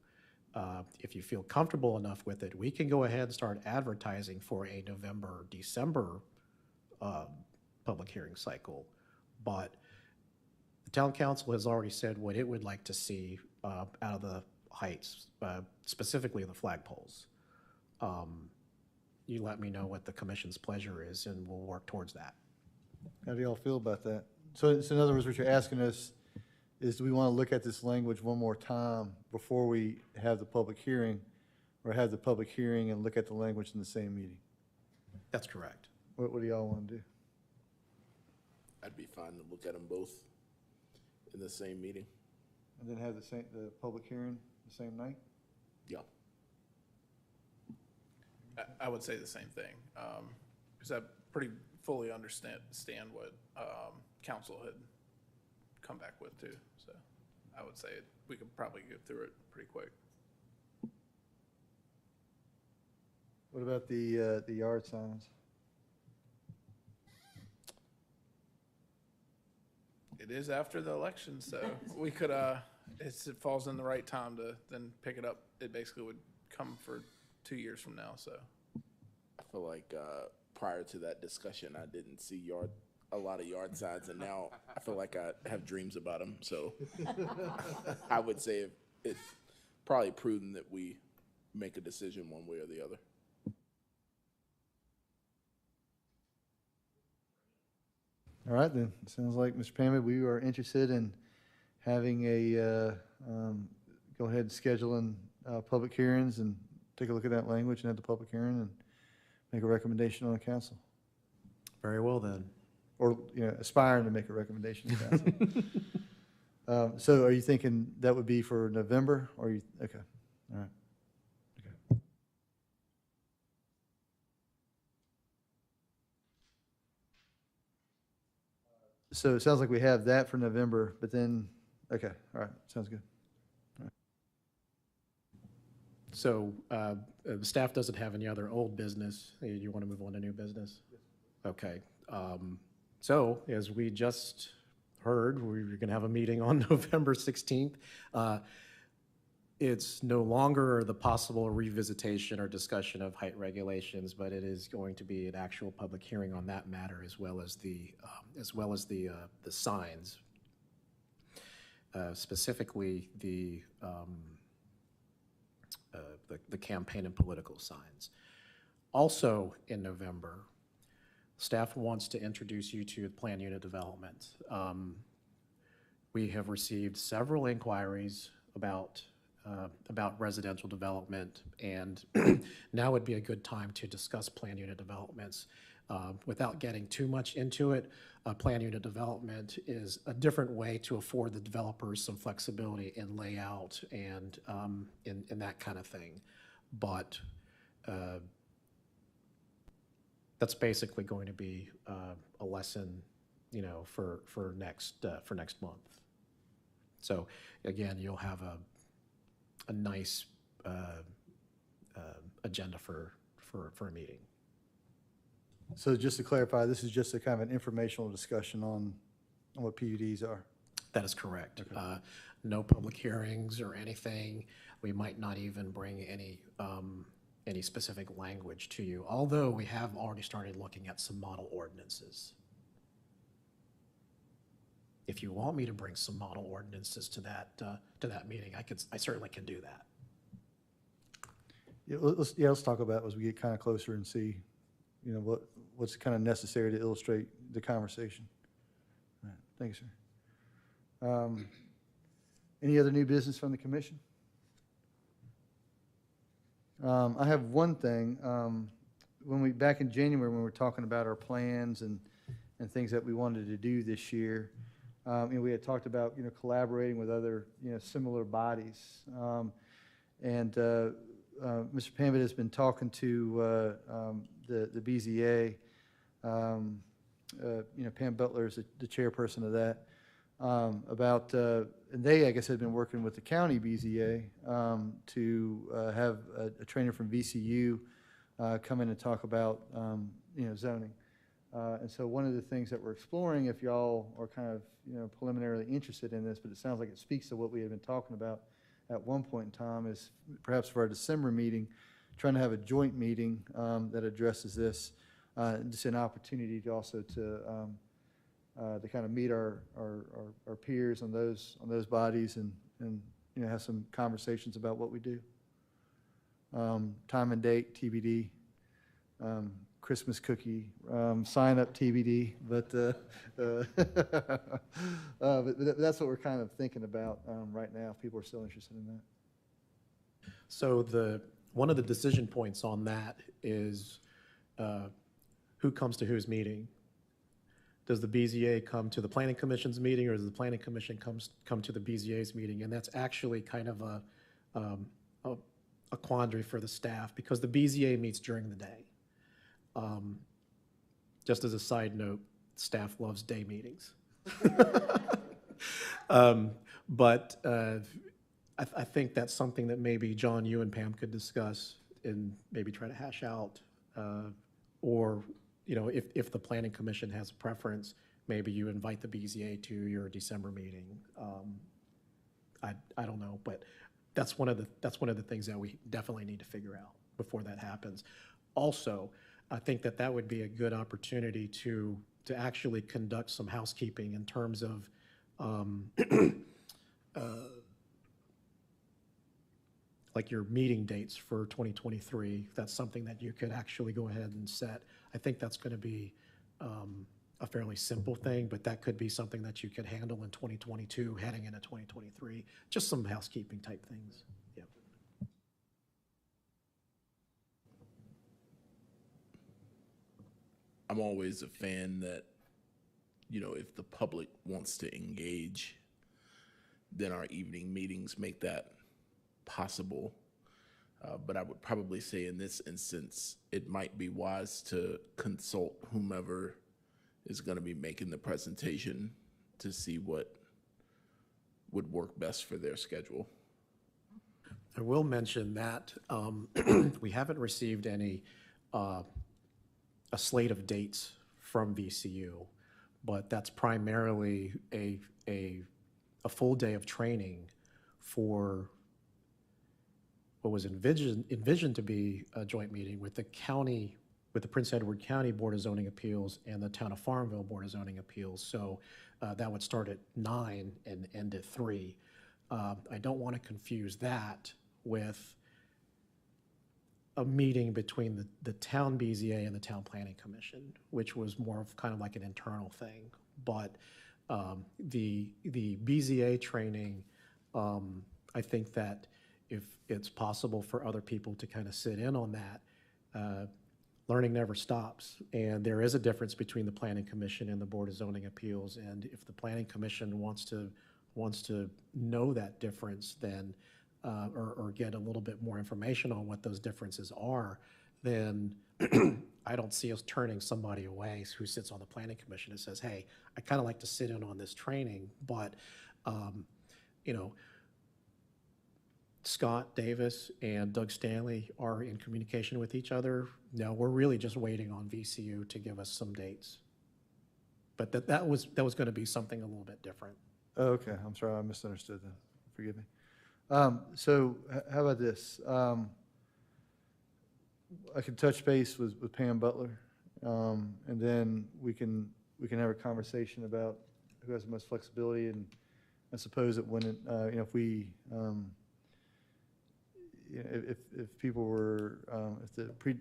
If you feel comfortable enough with it, we can go ahead and start advertising for a November, December public hearing cycle. But the town council has already said what it would like to see out of the heights, specifically the flagpoles. You let me know what the commission's pleasure is and we'll work towards that. How do y'all feel about that? So in other words, what you're asking us is, do we want to look at this language one more time before we have the public hearing, or have the public hearing and look at the language in the same meeting? That's correct. What do y'all want to do? I'd be fine to look at them both in the same meeting. And then have the public hearing the same night? Yeah. I would say the same thing, because I pretty fully understand what council had come back with too. So I would say we could probably get through it pretty quick. What about the yard signs? It is after the election, so we could, it falls in the right time to then pick it up. It basically would come for 2 years from now, so. I feel like prior to that discussion, I didn't see a lot of yard signs, and now I feel like I have dreams about them. So I would say it's probably prudent that we make a decision one way or the other. All right, then. Sounds like, Mr. Pammy, we are interested in having a, go ahead and scheduling public hearings and take a look at that language and have the public hearing and make a recommendation on the council. Very well then. Or, aspiring to make a recommendation to council. So are you thinking that would be for November, or okay, all right. Okay. So it sounds like we have that for November, but then, okay, all right, sounds good. So the staff doesn't have any other old business. You want to move on to new business? Okay. So as we just heard, we're going to have a meeting on November 16th. It's no longer the possible revisitation or discussion of height regulations, but it is going to be an actual public hearing on that matter, as well as the signs, specifically the campaign and political signs. Also in November, staff wants to introduce you to plan unit development. We have received several inquiries about residential development, and now would be a good time to discuss plan unit developments. Without getting too much into it, plan unit development is a different way to afford the developers some flexibility in layout and in that kind of thing. But that's basically going to be a lesson, for next month. So again, you'll have a nice agenda for a meeting. So just to clarify, this is just a kind of an informational discussion on what PUDs are. That is correct. Okay. No public hearings or anything. We might not even bring any specific language to you, although we have already started looking at some model ordinances. If you want me to bring some model ordinances to that meeting, I certainly can do that. Yeah, let's talk about it as we get kind of closer and see, what's kind of necessary to illustrate the conversation. Thank you, sir. Any other new business from the commission? I have one thing. Back in January, when we were talking about our plans and things that we wanted to do this year, we had talked about, collaborating with other, similar bodies. Mr. Pambit has been talking to the BZA. Pam Butler is the chairperson of that, and they, I guess, had been working with the county BZA to have a trainer from VCU come in and talk about, zoning. And so one of the things that we're exploring, if y'all are kind of, preliminarily interested in this, but it sounds like it speaks to what we had been talking about at one point in time, is perhaps for our December meeting, trying to have a joint meeting that addresses this. Just an opportunity to also to kind of meet our peers on those bodies and have some conversations about what we do. Time and date TBD. Christmas cookie sign up TBD, but that's what we're kind of thinking about right now. If people are still interested in that. So one of the decision points on that is who comes to whose meeting. Does the BZA come to the Planning Commission's meeting, or does the Planning Commission come to the BZA's meeting? And that's actually kind of a quandary for the staff, because the BZA meets during the day. Just as a side note, staff loves day meetings. But I think that's something that maybe John, you and Pam could discuss and maybe try to hash out. Or, if the Planning Commission has a preference, maybe you invite the BZA to your December meeting. I don't know, but that's one of the things that we definitely need to figure out before that happens. Also, I think that would be a good opportunity to actually conduct some housekeeping in terms of like your meeting dates for 2023. If that's something that you could actually go ahead and set. I think that's going to be a fairly simple thing, but that could be something that you could handle in 2022, heading into 2023. Just some housekeeping type things. Yeah. I'm always a fan that, if the public wants to engage, then our evening meetings make that possible. But I would probably say in this instance, it might be wise to consult whomever is going to be making the presentation to see what would work best for their schedule. I will mention that we haven't received any a slate of dates from VCU, but that's primarily a full day of training for what was envisioned to be a joint meeting with the county, with the Prince Edward County Board of Zoning Appeals and the Town of Farmville Board of Zoning Appeals. So that would start at 9 and end at 3. I don't want to confuse that with a meeting between the town BZA and the town planning commission, which was more of kind of like an internal thing. But the BZA training, I think that if it's possible for other people to kind of sit in on that, learning never stops. And there is a difference between the Planning Commission and the Board of Zoning Appeals. And if the Planning Commission wants to know that difference, then or get a little bit more information on what those differences are, then I don't see us turning somebody away who sits on the Planning Commission and says, hey, I kind of like to sit in on this training, but Scott Davis and Doug Stanley are in communication with each other. No, we're really just waiting on VCU to give us some dates. But that was going to be something a little bit different. Oh, okay, I'm sorry, I misunderstood that. Forgive me. So how about this? I can touch base with Pam Butler, and then we can have a conversation about who has the most flexibility. And I suppose that when if people were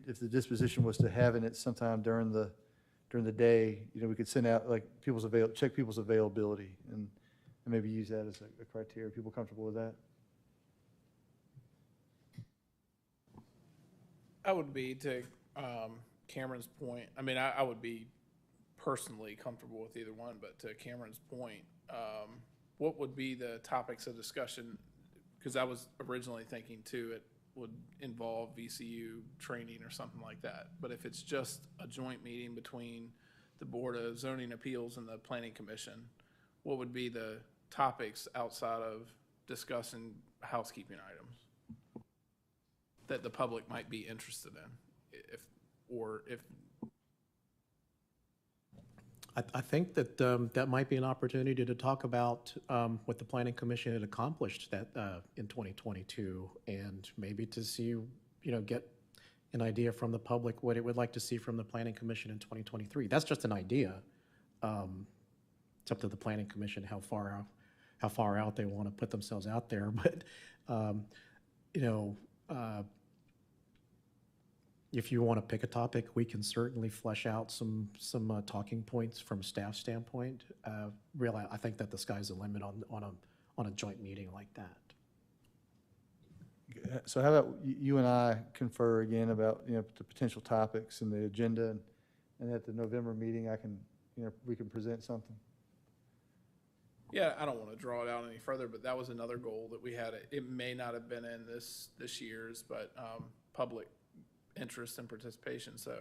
if the disposition was to having it sometime during the during the day, we could send out like check people's availability and maybe use that as a criteria. People comfortable with that? I would be, to Cameron's point, I mean, I would be personally comfortable with either one, but to Cameron's point, what would be the topics of discussion? Because I was originally thinking too, it would involve VCU training or something like that. But if it's just a joint meeting between the Board of Zoning Appeals and the Planning Commission, what would be the topics outside of discussing housekeeping items that the public might be interested in, if I think that that might be an opportunity to talk about what the Planning Commission had accomplished in 2022, and maybe to see, get an idea from the public what it would like to see from the Planning Commission in 2023. That's just an idea. It's up to the Planning Commission how far out they want to put themselves out there. But if you want to pick a topic, we can certainly flesh out some talking points from a staff standpoint. Really, I think that the sky's the limit on a joint meeting like that. So how about you and I confer again about, the potential topics and the agenda, and at the November meeting, we can present something? Yeah, I don't want to draw it out any further, but that was another goal that we had. It may not have been in this year's, but public interest and participation. So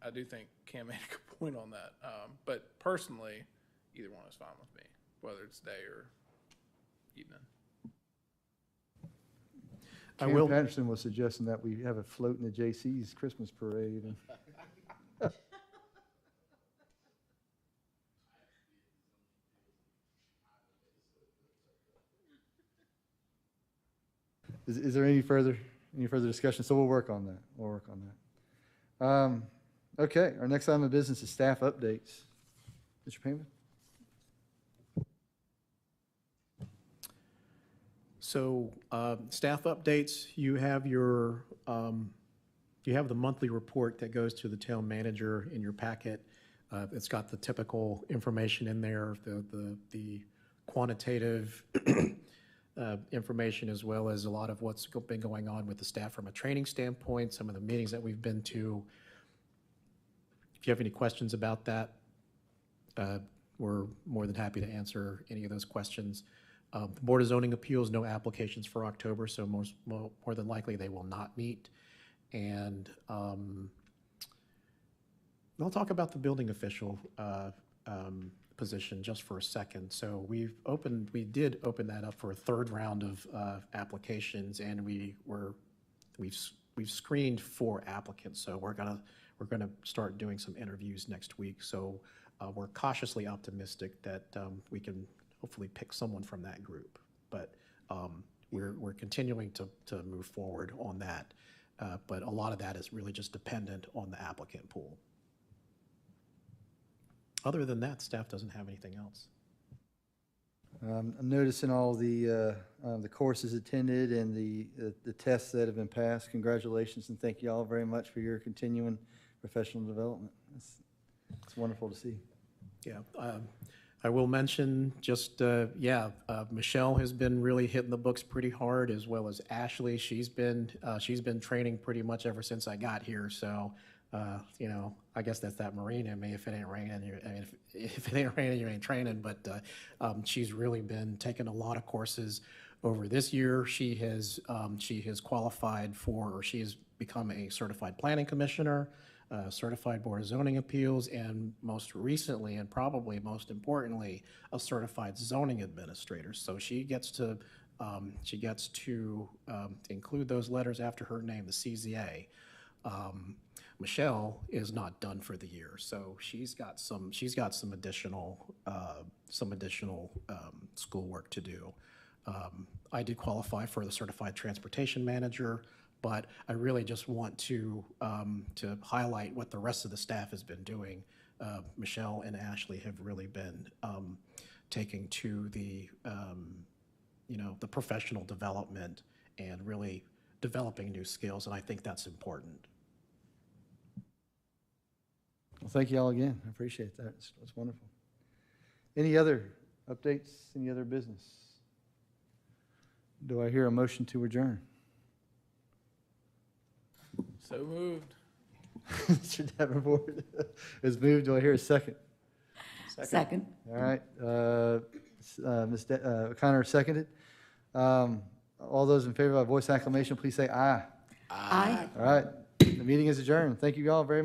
I do think Cam made a good point on that. But personally, either one is fine with me, whether it's day or evening. Karen Patterson was suggesting that we have a float in the JC's Christmas parade. Is there any further discussion? So we'll work on that. Okay, our next item of business is staff updates. Mr. Payman? So staff updates, you have the monthly report that goes to the town manager in your packet. It's got the typical information in there, the quantitative information, as well as a lot of what's been going on with the staff from a training standpoint, some of the meetings that we've been to. If you have any questions about that, we're more than happy to answer any of those questions. The Board of Zoning Appeals, no applications for October, so more than likely they will not meet. And I'll talk about the building official position just for a second. So we did open that up for a third round of applications, and we've screened 4 applicants. So we're gonna start doing some interviews next week. So we're cautiously optimistic that we can hopefully pick someone from that group. But we're continuing to move forward on that. But a lot of that is really just dependent on the applicant pool. Other than that, staff doesn't have anything else. I'm noticing all the courses attended and the tests that have been passed. Congratulations, and thank you all very much for your continuing professional development. It's wonderful to see. Yeah, I will mention just, Michelle has been really hitting the books pretty hard, as well as Ashley. She's been training pretty much ever since I got here. So, I guess that's that Marine in me. If it ain't raining, if it ain't raining, you ain't training. But she's really been taking a lot of courses over this year. She has qualified for, or she has become a certified planning commissioner, certified Board of Zoning Appeals, and most recently, and probably most importantly, a certified zoning administrator. So she gets to include those letters after her name, the CZA. Michelle is not done for the year, so she's got some additional schoolwork to do. I did qualify for the certified transportation manager, but I really just want to highlight what the rest of the staff has been doing. Michelle and Ashley have really been taking to the professional development and really developing new skills, and I think that's important. Well, thank you all again. I appreciate that. It's wonderful. Any other updates? Any other business? Do I hear a motion to adjourn? So moved. Mr. Davenport is moved. Do I hear a second? Second. All right. Ms. O'Connor seconded. All those in favor by voice acclamation, please say aye. Aye. All right. The meeting is adjourned. Thank you all very much.